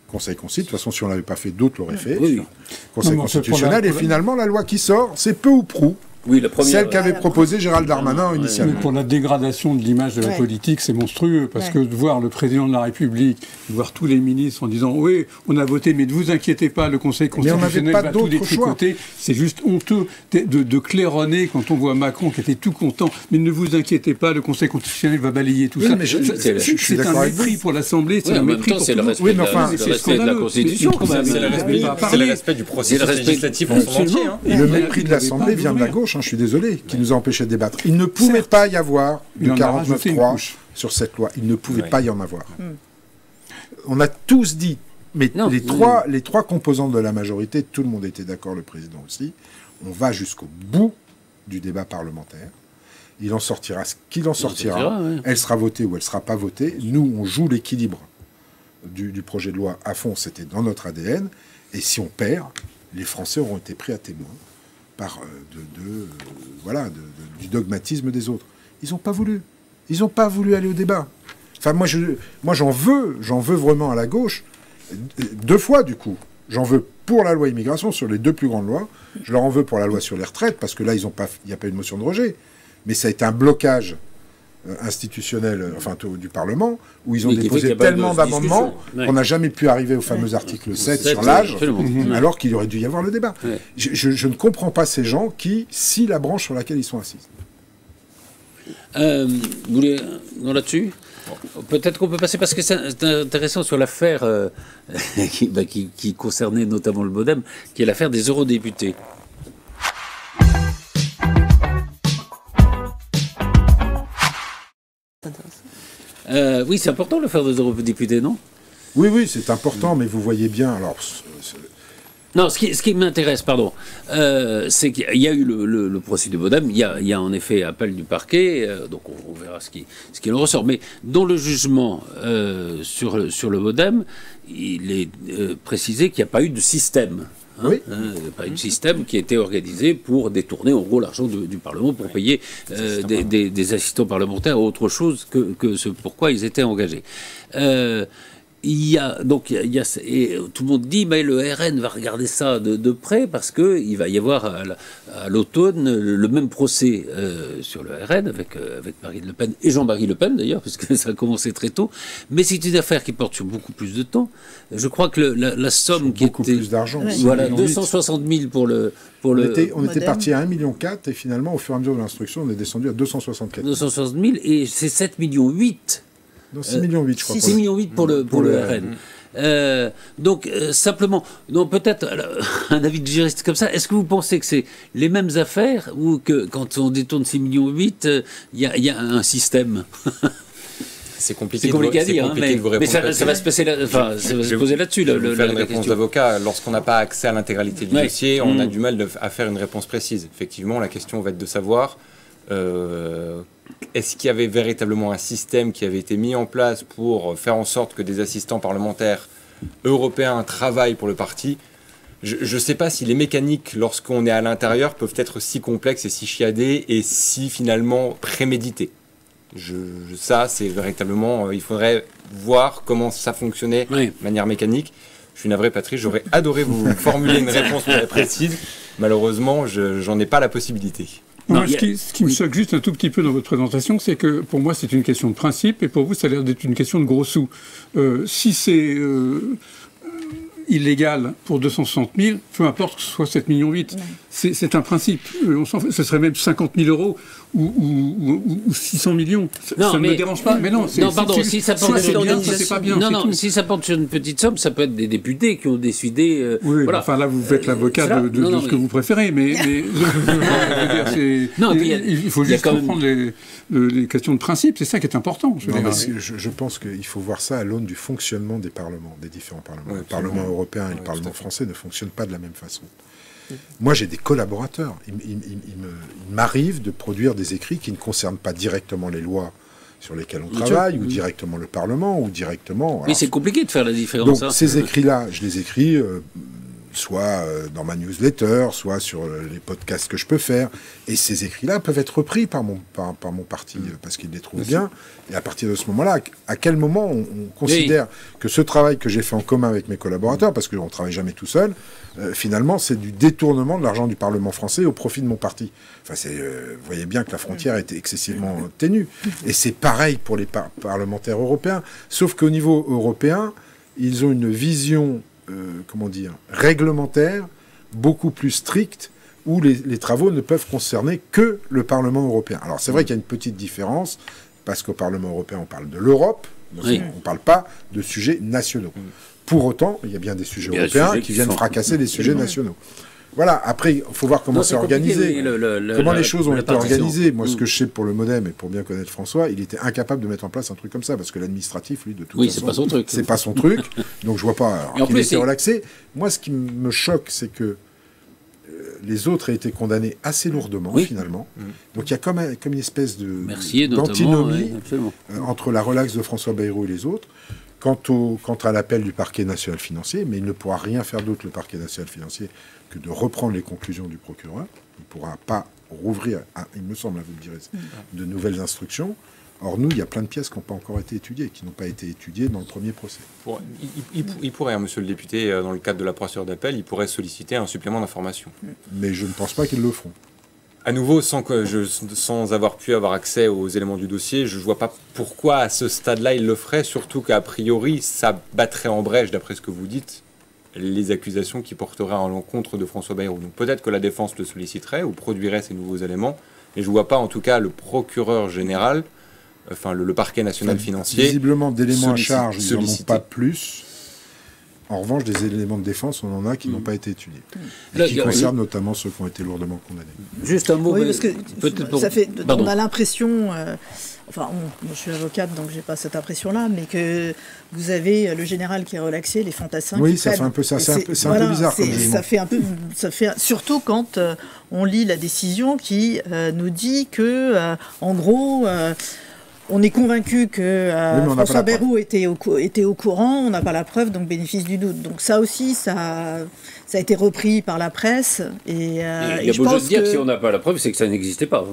Conseil constitutionnel, de toute façon, si on ne l'avait pas fait, d'autres l'auraient fait. Oui. Conseil constitutionnel, et finalement, la loi qui sort, c'est peu ou prou. Oui, la première, celle qu'avait proposé Gérald Darmanin initialement. Mais pour la dégradation de l'image de la politique, c'est monstrueux, parce que de voir le président de la République, de voir tous les ministres en disant « oui, on a voté, mais ne vous inquiétez pas, le Conseil constitutionnel va tout détricoter », c'est juste honteux de claironner quand on voit Macron qui était tout content, mais ne vous inquiétez pas, le Conseil constitutionnel va balayer tout ça. C'est un mépris pour l'Assemblée, c'est un mépris pour tout le monde. Oui, mais enfin, c'est le respect de la Constitution, quand même. C'est le respect du processus législatif en son entier. Le mépris de l'Assemblée vient de la gauche, je suis désolé, qui nous a empêchés de débattre. Il ne pouvait pas y avoir de 49.3 sur cette loi. Il ne pouvait pas y en avoir. On a tous dit, mais les trois composantes de la majorité, tout le monde était d'accord, le président aussi, on va jusqu'au bout du débat parlementaire. Il en sortira ce qu'il en sortira. Elle sera votée ou elle ne sera pas votée. Nous, on joue l'équilibre du projet de loi à fond. C'était dans notre ADN. Et si on perd, les Français auront été pris à témoin par du dogmatisme des autres. Ils n'ont pas voulu. Ils n'ont pas voulu aller au débat. Enfin, moi j'en veux vraiment à la gauche, deux fois du coup. J'en veux pour la loi immigration, sur les deux plus grandes lois. Je leur en veux pour la loi sur les retraites, parce que là, il n'y a pas eu de motion de rejet. Mais ça a été un blocage institutionnel, du Parlement, où ils ont déposé tellement d'amendements qu'on n'a jamais pu arriver au fameux article 7 sur l'âge, alors qu'il aurait dû y avoir le débat. Je ne comprends pas ces gens qui scient la branche sur laquelle ils sont assis. Vous voulez là-dessus? Peut-être qu'on peut passer, parce que c'est intéressant sur l'affaire qui concernait notamment le MoDem, qui est l'affaire des eurodéputés. Oui, c'est important l'affaire des eurodéputés, non? Oui, c'est important, mais vous voyez bien. Alors, non, ce qui m'intéresse, c'est qu'il y a eu le procès du MoDem, il y a en effet appel du parquet, donc on verra ce qu'il en ressort. Mais dans le jugement sur le MoDem, il est précisé qu'il n'y a pas eu de système. Oui. Il n'y a pas eu de système qui a été organisé pour détourner en gros l'argent du Parlement pour payer des assistants parlementaires ou autre chose que ce pourquoi ils étaient engagés. Et tout le monde dit, mais le RN va regarder ça de près parce qu'il va y avoir à l'automne le même procès sur le RN avec Marine Le Pen et Jean-Marie Le Pen d'ailleurs, puisque ça a commencé très tôt. Mais c'est une affaire qui porte sur beaucoup plus de temps. Je crois que la somme qui beaucoup était... plus d'argent. Ouais. Voilà, 260 000 pour le... On était parti à 1,4 million et finalement, au fur et à mesure de l'instruction, on est descendu à 264 000. 260 000 et c'est 7,8 millions. Non, 6,8 millions, je crois. 6,8 millions pour le RN. Donc, simplement, peut-être un avis de juriste comme ça, est-ce que vous pensez que c'est les mêmes affaires ou que quand on détourne 6,8 millions, il y a un système? C'est compliqué à dire, mais ça va se passer poser là-dessus. Je vais faire une réponse d'avocat. Lorsqu'on n'a pas accès à l'intégralité du dossier, on a du mal à faire une réponse précise. Effectivement, la question va être de savoir est-ce qu'il y avait véritablement un système qui avait été mis en place pour faire en sorte que des assistants parlementaires européens travaillent pour le parti. Je ne sais pas si les mécaniques, lorsqu'on est à l'intérieur, peuvent être si complexes et si chiadées et si finalement préméditées. Ça, c'est véritablement... il faudrait voir comment ça fonctionnait de manière mécanique. Je suis navré, Patrice, j'aurais adoré vous formuler une réponse très précise. Malheureusement, j'en ai pas la possibilité. Non, ce qui me choque juste un tout petit peu dans votre présentation, c'est que pour moi c'est une question de principe et pour vous ça a l'air d'être une question de gros sous. Si c'est illégal pour 260 000, peu importe que ce soit 7,8 millions, c'est un principe. Ce serait même 50 000 euros ou 600 millions. Ça ne me dérange pas. Mais non, si ça porte sur si ça porte sur une petite somme, ça peut être des députés qui ont décidé. Oui, voilà. Enfin là, vous faites l'avocat de ce que vous préférez, mais il faut juste comprendre les questions de principe. C'est ça qui est important. Je pense qu'il faut voir ça à l'aune du fonctionnement des parlements, des différents parlements. Le Parlement européen et le Parlement français ne fonctionnent pas de la même façon. Moi, j'ai des collaborateurs. Il m'arrive de produire des écrits qui ne concernent pas directement les lois sur lesquelles on travaille, ou directement le Parlement, ou directement... Mais c'est compliqué de faire la différence. Donc, ces écrits-là, je les écris soit dans ma newsletter, soit sur les podcasts que je peux faire. Et ces écrits-là peuvent être repris par mon parti, parce qu'ils les trouvent bien. Et à partir de ce moment-là, à quel moment on considère que ce travail que j'ai fait en commun avec mes collaborateurs, parce qu'on ne travaille jamais tout seul, finalement, c'est du détournement de l'argent du Parlement français au profit de mon parti. Enfin, vous voyez bien que la frontière était excessivement ténue. Et c'est pareil pour les parlementaires européens. Sauf qu'au niveau européen, ils ont une vision... réglementaire, beaucoup plus stricte, où les travaux ne peuvent concerner que le Parlement européen. Alors c'est vrai qu'il y a une petite différence, parce qu'au Parlement européen, on parle de l'Europe, on ne parle pas de sujets nationaux. Pour autant, il y a bien des sujets européens qui viennent fracasser des sujets nationaux. Voilà, après, il faut voir comment c'est organisé. Comment les choses ont été organisées. Moi, ce que je sais pour le MoDem et pour bien connaître François, il était incapable de mettre en place un truc comme ça, parce que l'administratif, lui, de toute façon... c'est pas son truc. C'est pas son truc, donc je vois pas... Alors, il était relaxé. Moi, ce qui me choque, c'est que les autres aient été condamnés assez lourdement, finalement. Donc il y a comme une espèce d'antinomie entre la relaxe de François Bayrou et les autres. Quant à l'appel du parquet national financier, mais il ne pourra rien faire d'autre, le parquet national financier, que de reprendre les conclusions du procureur. Il ne pourra pas rouvrir, il me semble, vous le direz, de nouvelles instructions. Or, nous, il y a plein de pièces qui n'ont pas encore été étudiées, qui n'ont pas été étudiées dans le premier procès. Il pourrait, monsieur le député, dans le cadre de la procédure d'appel, il pourrait solliciter un supplément d'information. Mais je ne pense pas qu'ils le feront. À nouveau, sans avoir pu avoir accès aux éléments du dossier, je ne vois pas pourquoi, à ce stade-là, il le ferait, surtout qu'a priori, ça battrait en brèche, d'après ce que vous dites, les accusations qui porteraient à l'encontre de François Bayrou. Donc peut-être que la défense le solliciterait ou produirait ces nouveaux éléments, mais je ne vois pas, en tout cas, le procureur général, enfin le parquet national financier... Visiblement, d'éléments à charge, ils n'en ont pas plus. En revanche, des éléments de défense, on en a qui n'ont pas été étudiés. Et qui concernent notamment ceux qui ont été lourdement condamnés. Juste un mot. Oui, parce que on a l'impression, moi je suis avocate, donc j'ai pas cette impression-là, mais que vous avez le général qui est relaxé, les fantassins. Oui, ça fait un peu ça. C'est un peu bizarre comme jugement. Ça fait surtout quand on lit la décision qui nous dit que, en gros. On est convaincu que François Bayrou était au courant, on n'a pas la preuve, donc bénéfice du doute. Donc ça aussi, ça ça a été repris par la presse. Et il y a je beau jeu pense de dire que que si on n'a pas la preuve, c'est que ça n'existait pas.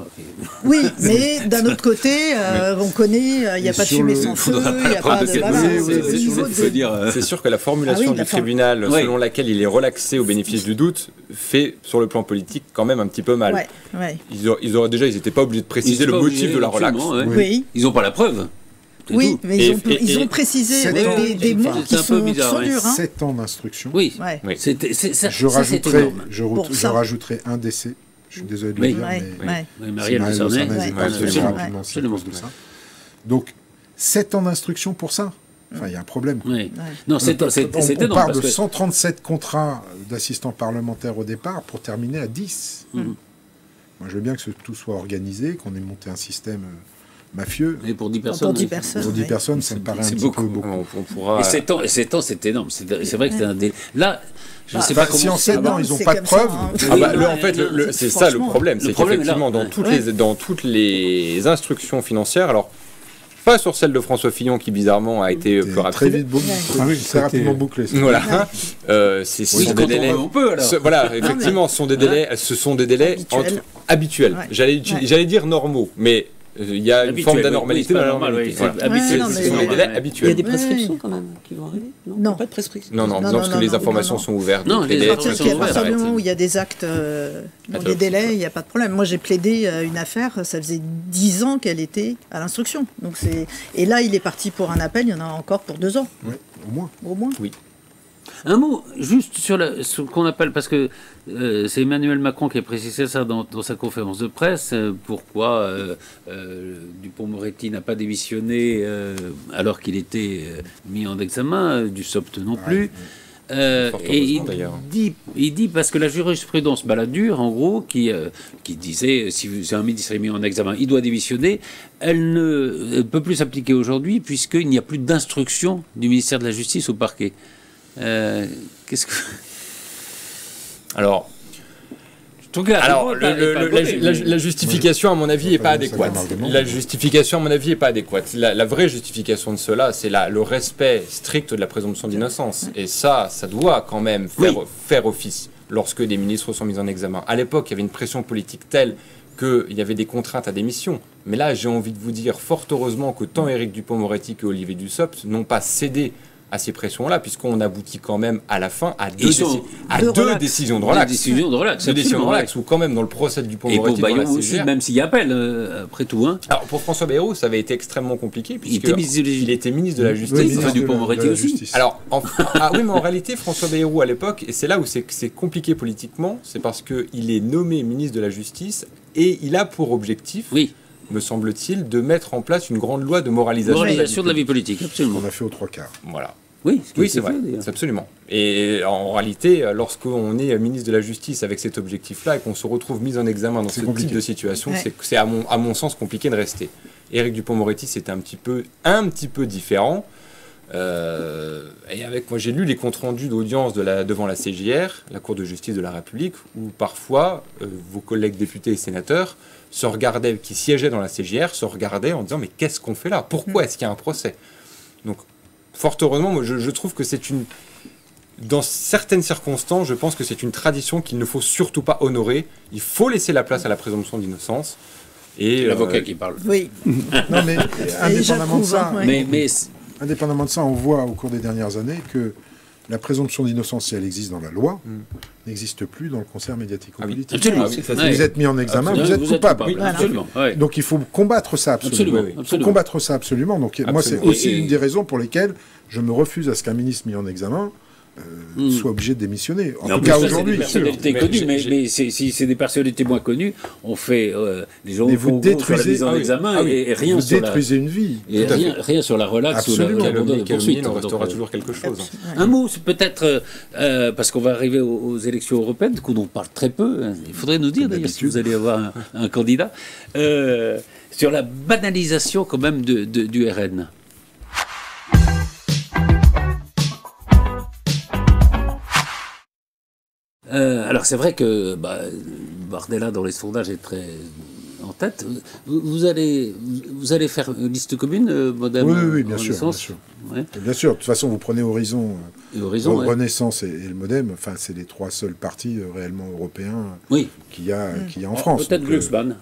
oui, mais d'un autre côté, on connaît, il n'y a pas de fumée sans feu, il n'y a pas de... C'est sûr que la formulation du tribunal, selon laquelle il est relaxé au bénéfice du doute, fait, sur le plan politique, quand même un petit peu mal. Ouais. Ils n'étaient pas obligés de préciser le motif de la relaxe. Oui. Ils n'ont pas la preuve. Oui, mais ils ont précisé avec des mots qui sont durs. 7 ans d'instruction. Oui. Je rajouterai un décès. Je suis désolé de le dire, mais Marielle de Sarney. Absolument. Donc, 7 ans d'instruction pour ça. Enfin, il y a un problème. Oui. Non, c'est on part de 137 contrats d'assistants parlementaires au départ pour terminer à 10. Moi, je veux bien que tout soit organisé, qu'on ait monté un système mafieux. Et pour 10 personnes. Pour 10 personnes, pour 10 personnes, ça me paraît un petit peu beaucoup. Et 7 ans, c'est énorme. C'est vrai que c'est un délai. Là, je ne sais pas comment... Si en 7 ans, ils n'ont pas de preuves... En fait, c'est ça le problème. C'est qu'effectivement, dans toutes les instructions financières... Alors, pas sur celle de François Fillon qui bizarrement a été plus rapide. Très vite bouclé. Très rapidement bouclé. Voilà. Ce sont des délais. Voilà, effectivement, ce sont des délais habituels. J'allais dire normaux, mais il y a une forme d'anormalité dans la normalité. Des délais habituels. Il y a des prescriptions quand même qui vont arriver. Non, pas de prescription. Non, parce que les informations sont ouvertes. Non, à partir du moment où il y a des actes dans des délais, il n'y a pas de problème. Moi, j'ai plaidé une affaire, ça faisait 10 ans qu'elle était à l'instruction. Et là, il est parti pour un appel, il y en a encore pour 2 ans. Oui, au moins. Oui. Un mot juste sur ce qu'on appelle, parce que c'est Emmanuel Macron qui a précisé ça dans sa conférence de presse, pourquoi Dupond-Moretti n'a pas démissionné alors qu'il était mis en examen, Dussopt non plus. Et il dit parce que la jurisprudence Balladur, en gros, qui disait si un ministre est mis en examen, il doit démissionner, elle ne peut plus s'appliquer aujourd'hui puisqu'il n'y a plus d'instruction du ministère de la Justice au parquet. Qu'est-ce que... Alors, la justification, à mon avis, n'est pas adéquate. La justification, à mon avis, n'est pas adéquate. La vraie justification de cela, c'est le respect strict de la présomption d'innocence. Et ça doit quand même faire office lorsque des ministres sont mis en examen. À l'époque, il y avait une pression politique telle qu'il y avait des contraintes à démission. Mais là, j'ai envie de vous dire, fort heureusement que tant Éric Dupond-Moretti que Olivier Dussopt n'ont pas cédé à ces pressions-là, puisqu'on aboutit quand même à la fin à deux décisions de relax. Deux décisions de relax, ou quand même dans le procès de Dupond-Moretti dans la CGR. Même s'il y a appel, après tout. Hein. Alors pour François Bayrou, ça avait été extrêmement compliqué, puisqu'il était ministre de la Justice. Dupond-Moretti aussi. Alors, oui, mais en réalité, François Bayrou, à l'époque, et c'est là où c'est compliqué politiquement, c'est parce qu'il est nommé ministre de la Justice, et il a pour objectif... me semble-t-il, de mettre en place une grande loi de moralisation de la vie politique. Absolument. On a fait aux 3 quarts. Voilà. Oui, c'est vrai, c'est absolument. Et en réalité, lorsqu'on est ministre de la Justice avec cet objectif-là et qu'on se retrouve mis en examen dans ce type de situation, c'est à mon sens compliqué de rester. Éric Dupond-Moretti, c'était un petit peu différent. Et moi, j'ai lu les comptes rendus d'audience devant la CJR, la Cour de justice de la République, où parfois vos collègues députés et sénateurs qui siégeaient dans la CJR, se regardaient en disant mais qu'est-ce qu'on fait là ? Pourquoi est-ce qu'il y a un procès ? Donc, fort heureusement, moi, je trouve que dans certaines circonstances, je pense que c'est une tradition qu'il ne faut surtout pas honorer. Il faut laisser la place à la présomption d'innocence. Et l'avocat qui parle. Oui. Non, mais indépendamment de ça, mais indépendamment de ça, on voit au cours des dernières années que la présomption d'innocence, si elle existe dans la loi, n'existe plus dans le concert médiatico-politique. Absolument. Vous êtes mis en examen, vous êtes coupable. Oui, absolument. Ouais. Donc il faut combattre ça absolument. Il faut combattre ça absolument. Donc moi, c'est aussi une des raisons pour lesquelles je me refuse à ce qu'un ministre mis en examen soit obligé de démissionner. En tout cas aujourd'hui. C'est des personnalités connues, mais si c'est des personnalités moins connues, on fait les gens vous détruisez la mise en examen et rien sur détruisez une vie. Et rien sur la relaxe ou la poursuite. Il en restera toujours quelque chose. Un mot, c'est peut-être parce qu'on va arriver aux élections européennes, qu'on en parle très peu. Il faudrait nous dire d'ailleurs si vous allez avoir un candidat sur la banalisation quand même du RN. Alors c'est vrai que Bardella dans les sondages est très tête. Vous allez faire une liste commune, Modem? Oui, bien sûr. Bien sûr. Ouais. Bien sûr. De toute façon, vous prenez Horizon, ouais. Renaissance et le Modem. Enfin, c'est les 3 seuls partis réellement européens qu'il y a en France. Peut-être Glucksmann.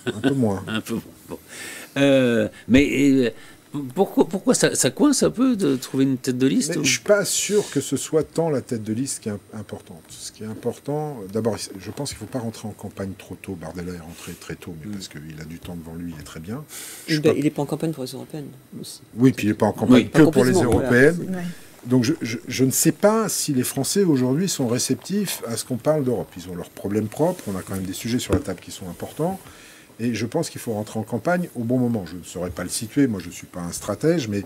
Un peu moins. Un peu moins. Bon. Mais pourquoi ça coince un peu de trouver une tête de liste? Je ne suis pas sûr que ce soit tant la tête de liste qui est importante. Ce qui est important, d'abord, je pense qu'il ne faut pas rentrer en campagne trop tôt. Bardella est rentré très tôt, mais parce qu'il a du temps devant lui, il est très bien. Il n'est pas en campagne pour les européennes aussi. Oui, puis il n'est pas en campagne que pour les européennes. Voilà. Donc je ne sais pas si les Français aujourd'hui sont réceptifs à ce qu'on parle d'Europe. Ils ont leurs problèmes propres, on a quand même des sujets sur la table qui sont importants. Et je pense qu'il faut rentrer en campagne au bon moment. Je ne saurais pas le situer, moi je ne suis pas un stratège, mais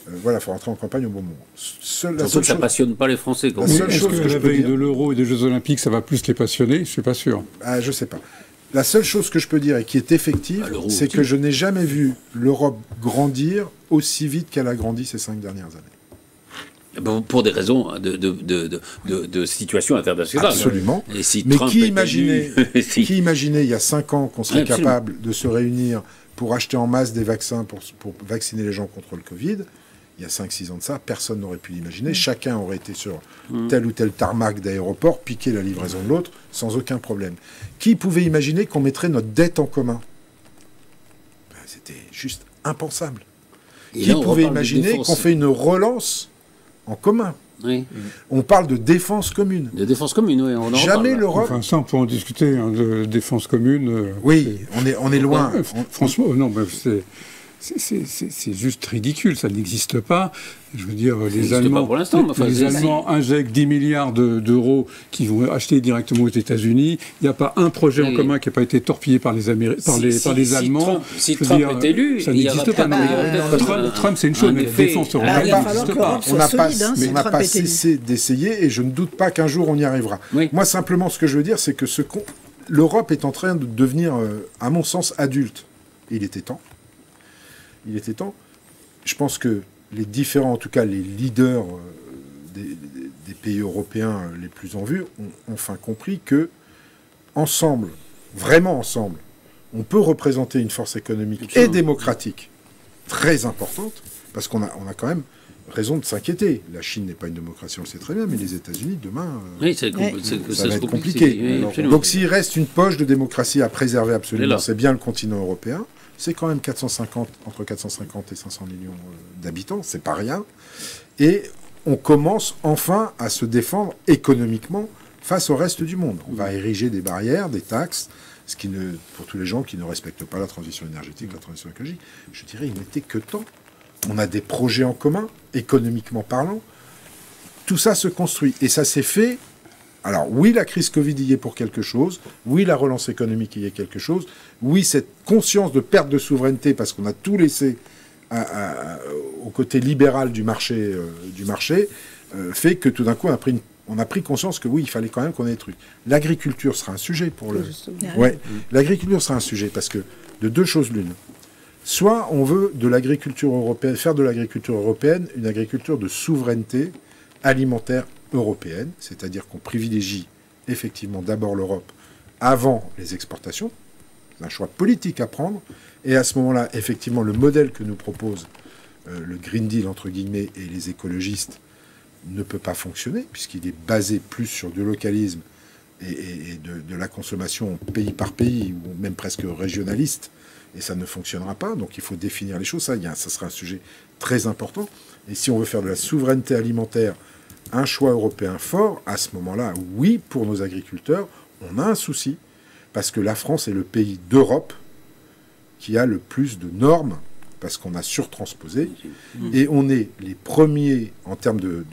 voilà, il faut rentrer en campagne au bon moment. Surtout que ça ne passionne pas les Français. Est-ce que la veille de l'Euro et des Jeux Olympiques, ça va plus les passionner? Je ne suis pas sûr. Je ne sais pas. La seule chose que je peux dire et qui est effective, c'est que je n'ai jamais vu l'Europe grandir aussi vite qu'elle a grandi ces 5 dernières années. Pour des raisons de situation internationale. Absolument. Et si mais Trump qui imaginait il y a 5 ans qu'on serait capable de se réunir pour acheter en masse des vaccins pour vacciner les gens contre le Covid? Il y a 5-6 ans de ça, personne n'aurait pu l'imaginer. Chacun aurait été sur tel ou tel tarmac d'aéroport, piquer la livraison de l'autre, sans aucun problème. Qui pouvait imaginer qu'on mettrait notre dette en commun? C'était juste impensable. Qui pouvait imaginer qu'on fait une relance en commun? Oui. On parle de défense commune. De défense commune, oui. On en Jamais reparle. l'Europe... Enfin, ça, on peut en discuter, de défense commune. Oui, on est loin. Franchement, non, mais c'est juste ridicule, ça n'existe pas. Je veux dire, les Allemands, pour l'instant, les Allemands injectent 10 milliards d'euros qui vont acheter directement aux États-Unis. Il n'y a pas un projet en commun qui n'a pas été torpillé par les Allemands. Si Trump est élu, ça n'existe pas. Trump, c'est une chose, mais la défense européenne n'existe pas. On n'a pas cessé d'essayer et je ne doute pas qu'un jour on y arrivera. Oui. Moi, simplement, ce que je veux dire, c'est que l'Europe est en train de devenir, à mon sens, adulte. Et il était temps. Il était temps. Je pense que les différents, en tout cas les leaders des pays européens les plus en vue, ont enfin compris que, ensemble, vraiment ensemble, on peut représenter une force économique et démocratique très importante, parce qu'on a quand même raison de s'inquiéter. La Chine n'est pas une démocratie, on le sait très bien, mais les États-Unis, demain, ça va être compliqué. Donc s'il reste une poche de démocratie à préserver absolument, c'est bien le continent européen. C'est quand même entre 450 et 500 millions d'habitants, c'est pas rien. Et on commence enfin à se défendre économiquement face au reste du monde. On va ériger des barrières, des taxes, pour tous les gens qui ne respectent pas la transition énergétique, la transition écologique. Je dirais, il n'était que temps. On a des projets en commun, économiquement parlant. Tout ça se construit. Et ça s'est fait... Alors oui, la crise Covid y est pour quelque chose. Oui, la relance économique y est quelque chose. Oui, cette conscience de perte de souveraineté, parce qu'on a tout laissé au côté libéral du marché, fait que tout d'un coup, on a pris conscience que oui, il fallait quand même qu'on ait des trucs. L'agriculture sera un sujet pour le... Ouais, l'agriculture sera un sujet, parce que de 2 choses l'une. Soit on veut de l'agriculture européenne, faire de l'agriculture européenne une agriculture de souveraineté alimentaire européenne, c'est-à-dire qu'on privilégie effectivement d'abord l'Europe avant les exportations. C'est un choix politique à prendre. Et à ce moment-là, effectivement, le modèle que nous propose le Green Deal, entre guillemets, et les écologistes ne peut pas fonctionner, puisqu'il est basé plus sur du localisme et de la consommation pays par pays, ou même presque régionaliste, et ça ne fonctionnera pas. Donc il faut définir les choses. Ça sera un sujet très important. Et si on veut faire de la souveraineté alimentaire un choix européen fort, à ce moment-là, oui, pour nos agriculteurs, on a un souci, parce que la France est le pays d'Europe qui a le plus de normes, parce qu'on a surtransposé, et on est les premiers, en termes de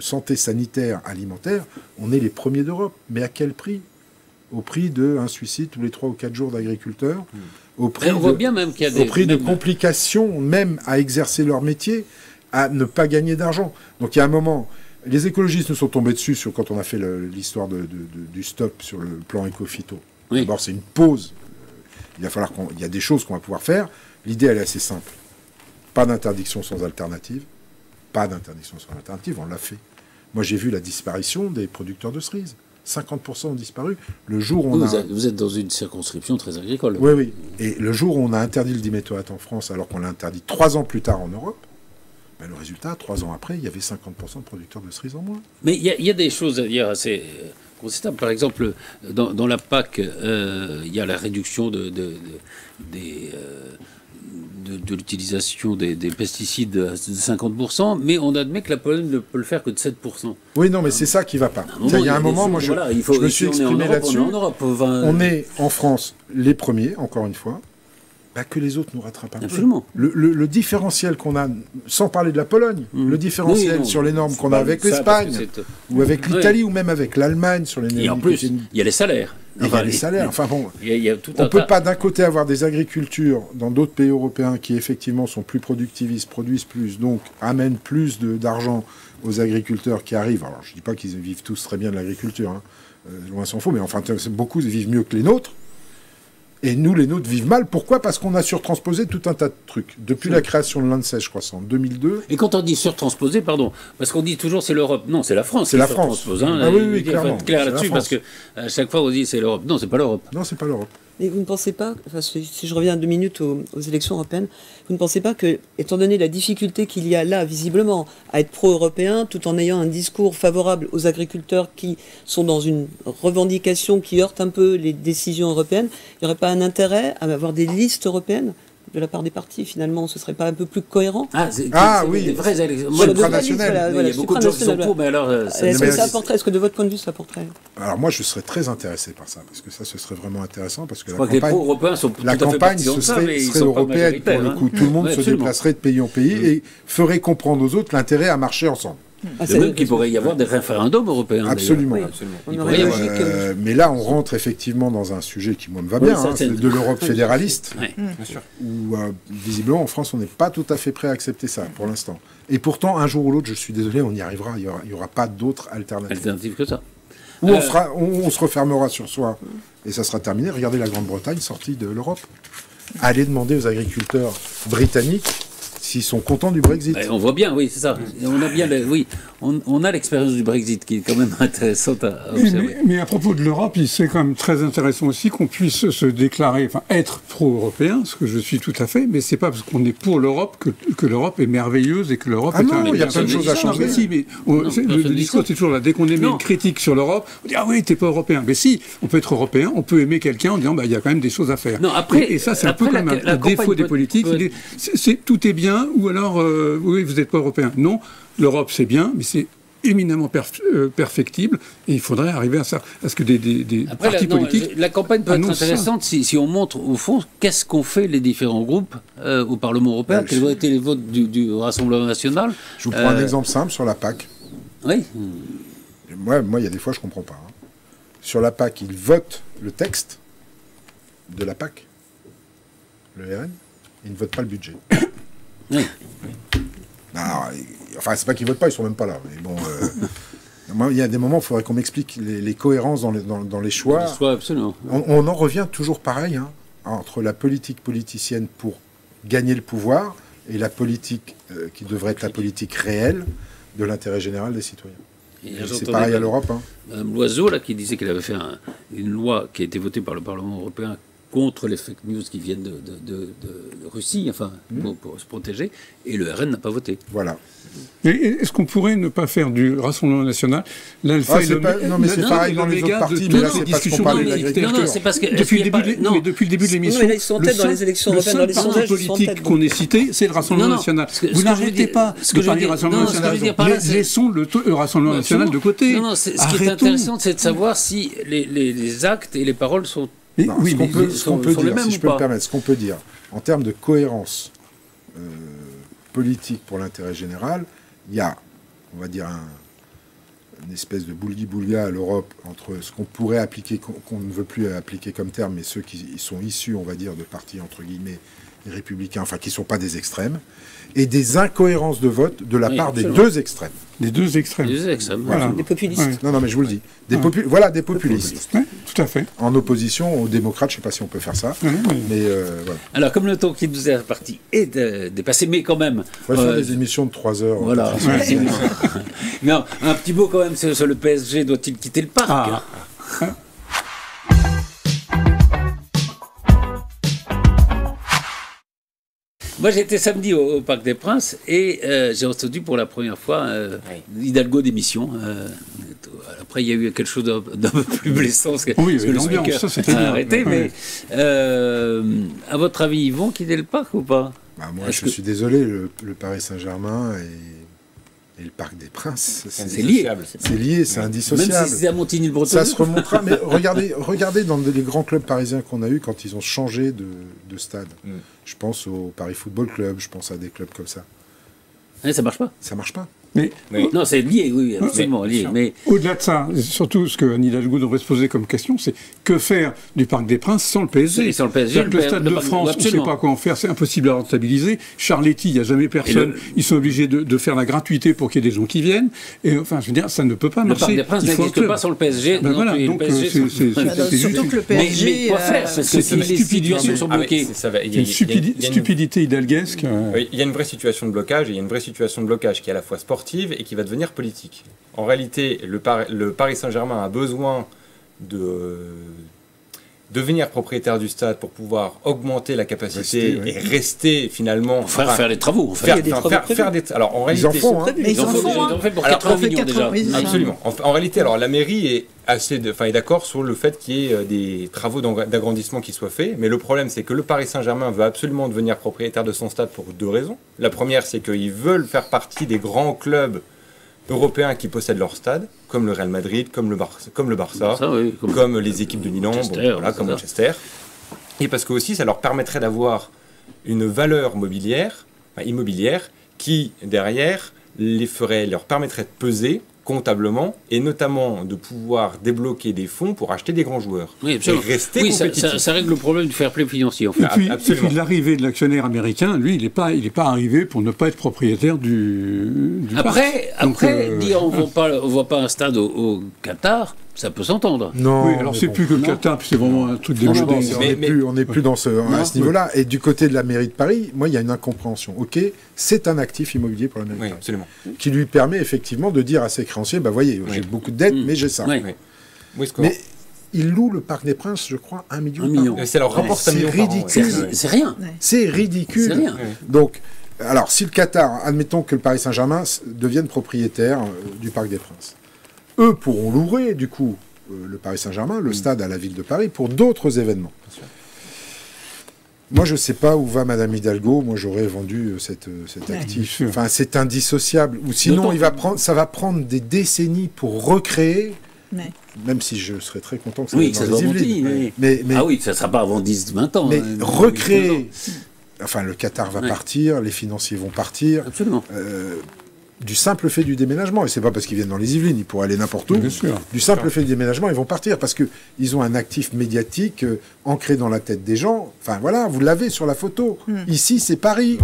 santé sanitaire alimentaire, on est les premiers d'Europe. Mais à quel prix? Au prix d'un suicide tous les 3 ou 4 jours d'agriculteurs, au prix de complications, même à exercer leur métier, à ne pas gagner d'argent. Donc il y a un moment, les écologistes nous sont tombés dessus quand on a fait l'histoire du stop sur le plan éco-phyto. Oui. D'abord, c'est une pause. Il y a des choses qu'on va pouvoir faire. L'idée, elle est assez simple. Pas d'interdiction sans alternative. Pas d'interdiction sans alternative, on l'a fait. Moi, j'ai vu la disparition des producteurs de cerises. 50% ont disparu. Le jour où vous êtes dans une circonscription très agricole. Oui, oui. Et le jour où on a interdit le diméthoate en France, alors qu'on l'a interdit 3 ans plus tard en Europe, le résultat, 3 ans après, il y avait 50% de producteurs de cerises en moins. Mais il y a des choses à dire assez considérables. Par exemple, dans la PAC, il y a la réduction de l'utilisation des pesticides de 50%, mais on admet que la Pologne ne peut le faire que de 7%. Oui, non, mais c'est ça qui ne va pas. Il y a un moment, moi, je me suis exprimé là-dessus. On est en France les premiers, encore une fois, que les autres nous rattrapent un Absolument. peu. Le différentiel qu'on a, sans parler de la Pologne, le différentiel sur les normes qu'on a avec l'Espagne, ou avec l'Italie, ou même avec l'Allemagne sur les normes. Et en plus, il y a les salaires. Il y a les salaires. Enfin bon, il y a tout on ne peut pas d'un côté avoir des agricultures dans d'autres pays européens qui effectivement sont plus productivistes, produisent plus, donc amènent plus d'argent aux agriculteurs qui arrivent. Alors je ne dis pas qu'ils vivent tous très bien de l'agriculture, hein. Loin s'en faut, mais enfin beaucoup vivent mieux que les nôtres. Et nous, les nôtres, vivent mal. Pourquoi ? Parce qu'on a surtransposé tout un tas de trucs. Depuis la création de l'ANSES, je crois, c'est en 2002. Et quand on dit surtransposé, pardon, parce qu'on dit toujours c'est l'Europe. Non, c'est la France. C'est la France. Hein, ah oui, clairement. Il faut être clair là-dessus, parce que à chaque fois on dit c'est l'Europe. Non, c'est pas l'Europe. Non, c'est pas l'Europe. Mais vous ne pensez pas, enfin, si je reviens 2 minutes aux élections européennes, vous ne pensez pas que, étant donné la difficulté qu'il y a là, visiblement, à être pro-européen, tout en ayant un discours favorable aux agriculteurs qui sont dans une revendication qui heurte un peu les décisions européennes, il n'y aurait pas un intérêt à avoir des listes européennes de la part des partis, finalement, ce serait pas un peu plus cohérent ? Oui, des vraies élections. Supranationales. Il y a beaucoup de gens qui sont pour, mais alors... Est-ce que de votre point de vue, ça apporterait ? Alors moi, je serais très intéressé par ça, parce que ça, ce serait vraiment intéressant, parce que les pro-européens sont tout à fait campagne, ce serait européenne, pour le coup. Tout le monde se déplacerait de pays en pays et ferait comprendre aux autres l'intérêt à marcher ensemble. De même qu'il pourrait y avoir des référendums européens. Absolument. Mais là, on rentre effectivement dans un sujet qui, moi, me va bien, c'est de l'Europe fédéraliste, où visiblement, en France, on n'est pas tout à fait prêt à accepter ça, pour l'instant. Et pourtant, un jour ou l'autre, je suis désolé, on y arrivera, il n'y aura pas d'autre alternative que ça. Ou on se refermera sur soi, et ça sera terminé. Regardez la Grande-Bretagne sortie de l'Europe. Allez demander aux agriculteurs britanniques s'ils sont contents du Brexit. On voit bien, oui, c'est ça. On a bien, on a l'expérience du Brexit qui est quand même intéressante à observer. Mais à propos de l'Europe, c'est quand même très intéressant aussi qu'on puisse se déclarer, enfin être pro-européen, ce que je suis tout à fait, mais c'est pas parce qu'on est pour l'Europe que l'Europe est merveilleuse et que l'Europe est un... il y a plein de choses à changer. Le discours, c'est toujours là. Dès qu'on émet une critique sur l'Europe, on dit « Ah oui, t'es pas européen ». Mais si, on peut être européen, on peut aimer quelqu'un en disant « Il y a quand même des choses à faire ». Et ça, c'est un peu comme un défaut des politiques. Tout est bien, ou alors, oui, vous n'êtes pas européen. Non, l'Europe, c'est bien, mais c'est éminemment perfectible, et il faudrait arriver à ça. Est-ce que des partis politiques... La campagne peut être intéressante si on montre, au fond, qu'est-ce qu'ont fait les différents groupes au Parlement européen, quels ont été les votes du Rassemblement national. Je vous prends un exemple simple sur la PAC. Oui. Moi, il y a des fois, je ne comprends pas. Sur la PAC, ils votent le texte de la PAC, le RN, ils ne votent pas le budget. Oui. Alors, enfin, c'est pas qu'ils votent pas, ils sont même pas là. Mais bon, moi, il y a des moments, il faudrait qu'on m'explique les cohérences dans les choix. Absolument. On en revient toujours pareil, entre la politique politicienne pour gagner le pouvoir et la politique qui devrait être la politique réelle de l'intérêt général des citoyens. C'est pareil à l'Europe. Mme Loiseau, là, qui disait qu'elle avait fait une loi qui a été votée par le Parlement européen contre les fake news qui viennent de Russie, enfin, pour se protéger, et le RN n'a pas voté. Voilà. Est-ce qu'on pourrait ne pas faire du Rassemblement national l'alpha et l'oméga? Non, mais c'est pareil dans les autres partis, mais là, c'est parce qu'on parlait de l'agriculture. Non, c'est parce que... Depuis le début de l'émission, ils sont en tête dans les élections européennes, dans les sondages, le seul parti politique qu'on ait cité, c'est le Rassemblement national. Vous n'arrêtez pas de parler du Rassemblement national. Laissons le Rassemblement national de côté. Non, ce qui est intéressant, c'est de savoir si les actes et les paroles sont... Ce qu'on peut dire, si je peux me permettre, ce qu'on peut dire, en termes de cohérence politique pour l'intérêt général, il y a, on va dire, une espèce de boulgui-boulga à l'Europe entre ce qu'on pourrait appliquer, qu'on ne veut plus appliquer comme terme, mais ceux qui sont issus, on va dire, de partis, entre guillemets, les républicains, enfin qui ne sont pas des extrêmes, et des incohérences de vote de la part des deux extrêmes. Les deux extrêmes. Les deux extrêmes, voilà. Des populistes. Ouais. Non, mais je vous le dis. Voilà, des populistes. Oui, tout à fait. En opposition aux démocrates, je ne sais pas si on peut faire ça. Mais voilà. Alors, comme le temps qui nous est imparti est dépassé, mais quand même... Il faut faire des émissions de 3 heures. Voilà. Non, un petit mot quand même sur le PSG. Doit-il quitter le parc Moi, j'étais samedi au Parc des Princes et j'ai entendu pour la première fois Hidalgo d'émission. Après, il y a eu quelque chose d'un peu plus blessant. Parce que l'ambiance, ça c'était bien. Arrêté, mais à votre avis, ils vont quitter le parc ou pas? Moi, je suis désolé, le Paris Saint-Germain et le Parc des Princes, c'est lié. C'est lié, c'est indissociable. Même si c'est à Montigny-le-Breton. Ça se remontera, mais regardez dans les grands clubs parisiens qu'on a eus quand ils ont changé de stade. Je pense au Paris Football Club, je pense à des clubs comme ça. Ça marche pas. Ça marche pas. Mais, non, c'est lié, oui, absolument lié. Mais au-delà de ça, surtout ce que Anne Hidalgo devrait se poser comme question, c'est que faire du Parc des Princes sans le PSG? Sans le PSG, le Stade de France, on ne sait pas quoi en faire, c'est impossible à rentabiliser. Charletti, il n'y a jamais personne. Ils sont obligés de faire la gratuité pour qu'il y ait des gens qui viennent. Et enfin, je veux dire, ça ne peut pas marcher. Le Parc des Princes n'existe pas sans le PSG. Voilà, donc c'est surtout que le PSG. Mais quoi faire? Parce que si les situations sont bloquées. Il y a une stupidité hidalguesque. Il y a une vraie situation de blocage, et il y a une vraie situation de blocage qui est à la fois sportive et qui va devenir politique. En réalité, le Paris Saint-Germain a besoin de devenir propriétaire du stade pour pouvoir augmenter la capacité et rester finalement... Faire les travaux. Alors en réalité... Ils en font, hein. Mais ils en font fait pour 80 millions déjà. Absolument. En réalité, alors la mairie est d'accord sur le fait qu'il y ait des travaux d'agrandissement qui soient faits, mais le problème c'est que le Paris Saint-Germain veut absolument devenir propriétaire de son stade pour 2 raisons. La première, c'est qu'ils veulent faire partie des grands clubs européens qui possèdent leur stade, comme le Real Madrid, comme le Barça, comme les équipes de Milan, comme Manchester. Et parce que aussi, ça leur permettrait d'avoir une valeur immobilière qui, derrière, leur permettrait de peser comptablement, et notamment de pouvoir débloquer des fonds pour acheter des grands joueurs. Oui, absolument. Et rester compétitif. Ça règle le problème du fair play financier, en fait. Et puis l'arrivée de l'actionnaire américain, lui, il n'est pas arrivé pour ne pas être propriétaire du Après, dire on ne voit pas un stade au Qatar, ça peut s'entendre. Non. Oui, alors c'est plus que le Qatar, puis c'est vraiment un truc démodé. On n'est plus à ce niveau-là. Et du côté de la mairie de Paris, moi, il y a une incompréhension. Ok, c'est un actif immobilier pour la mairie de Paris. Absolument. Qui lui permet effectivement de dire à ses créanciers, voyez, j'ai beaucoup de dettes, mais j'ai ça. Mais ils louent le Parc des Princes, je crois, 1 million. C'est leur rapport, c'est ridicule. C'est rien. C'est ridicule. C'est rien. Donc, alors, si le Qatar, admettons que le Paris Saint-Germain devienne propriétaire du Parc des Princes, eux pourront louer, du coup, le Paris Saint-Germain, le stade à la ville de Paris, pour d'autres événements. Moi, je ne sais pas où va Madame Hidalgo. Moi, j'aurais vendu cet actif. Enfin, c'est indissociable. Ou sinon, ça va prendre des décennies pour recréer. Même si je serais très content que ça soit dans les Yvelines. Ah oui, ça ne sera pas avant 10-20 ans. Mais recréer... Enfin, le Qatar va partir, les financiers vont partir. Absolument. Du simple fait du déménagement, et c'est pas parce qu'ils viennent dans les Yvelines, ils pourraient aller n'importe où. Bien sûr. Du simple fait du déménagement, ils vont partir parce que ils ont un actif médiatique ancré dans la tête des gens. Enfin voilà, vous l'avez sur la photo. Ici, c'est Paris.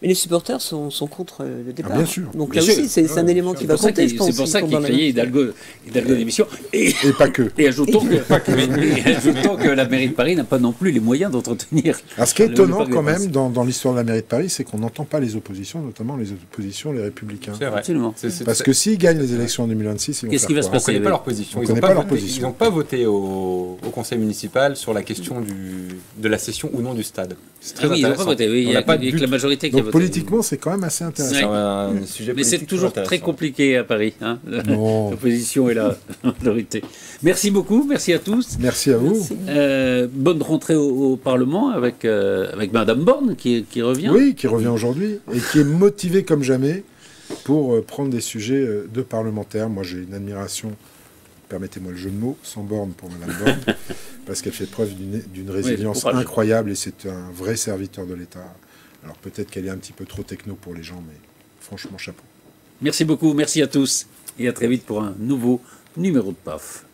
Mais les supporters sont contre le départ. Bien sûr. Donc là aussi, c'est un élément qui va compter, je pense. C'est pour ça qu'il créait Hidalgo d'émission. Et pas que. Et ajoutons que la mairie de Paris n'a pas non plus les moyens d'entretenir. Alors, ce qui est étonnant quand même dans l'histoire de la mairie de Paris, c'est qu'on n'entend pas les oppositions, notamment les oppositions, les républicains. C'est vrai. Absolument. Parce que s'ils gagnent les élections en 2026, qu'est-ce qui va se passer? On ne connaît pas leur position. Ils n'ont pas voté au conseil municipal sur la question de la cession ou non du stade. C'est très intéressant. Ils n'ont pas voté, oui. Il n'y a pas que la majorité qui a voté. Politiquement, c'est quand même assez intéressant. Mais c'est toujours très compliqué à Paris, l'opposition et la majorité. Merci beaucoup, merci à tous. Merci à vous. Bonne rentrée au Parlement avec Madame Borne qui revient. Oui, qui revient aujourd'hui et qui est motivée comme jamais pour prendre des sujets de parlementaires. Moi, j'ai une admiration, permettez-moi le jeu de mots, sans borne pour Madame Borne, parce qu'elle fait preuve d'une résilience incroyable et c'est un vrai serviteur de l'État. Alors peut-être qu'elle est un petit peu trop techno pour les gens, mais franchement, chapeau. Merci beaucoup, merci à tous et à très vite pour un nouveau numéro de PAF.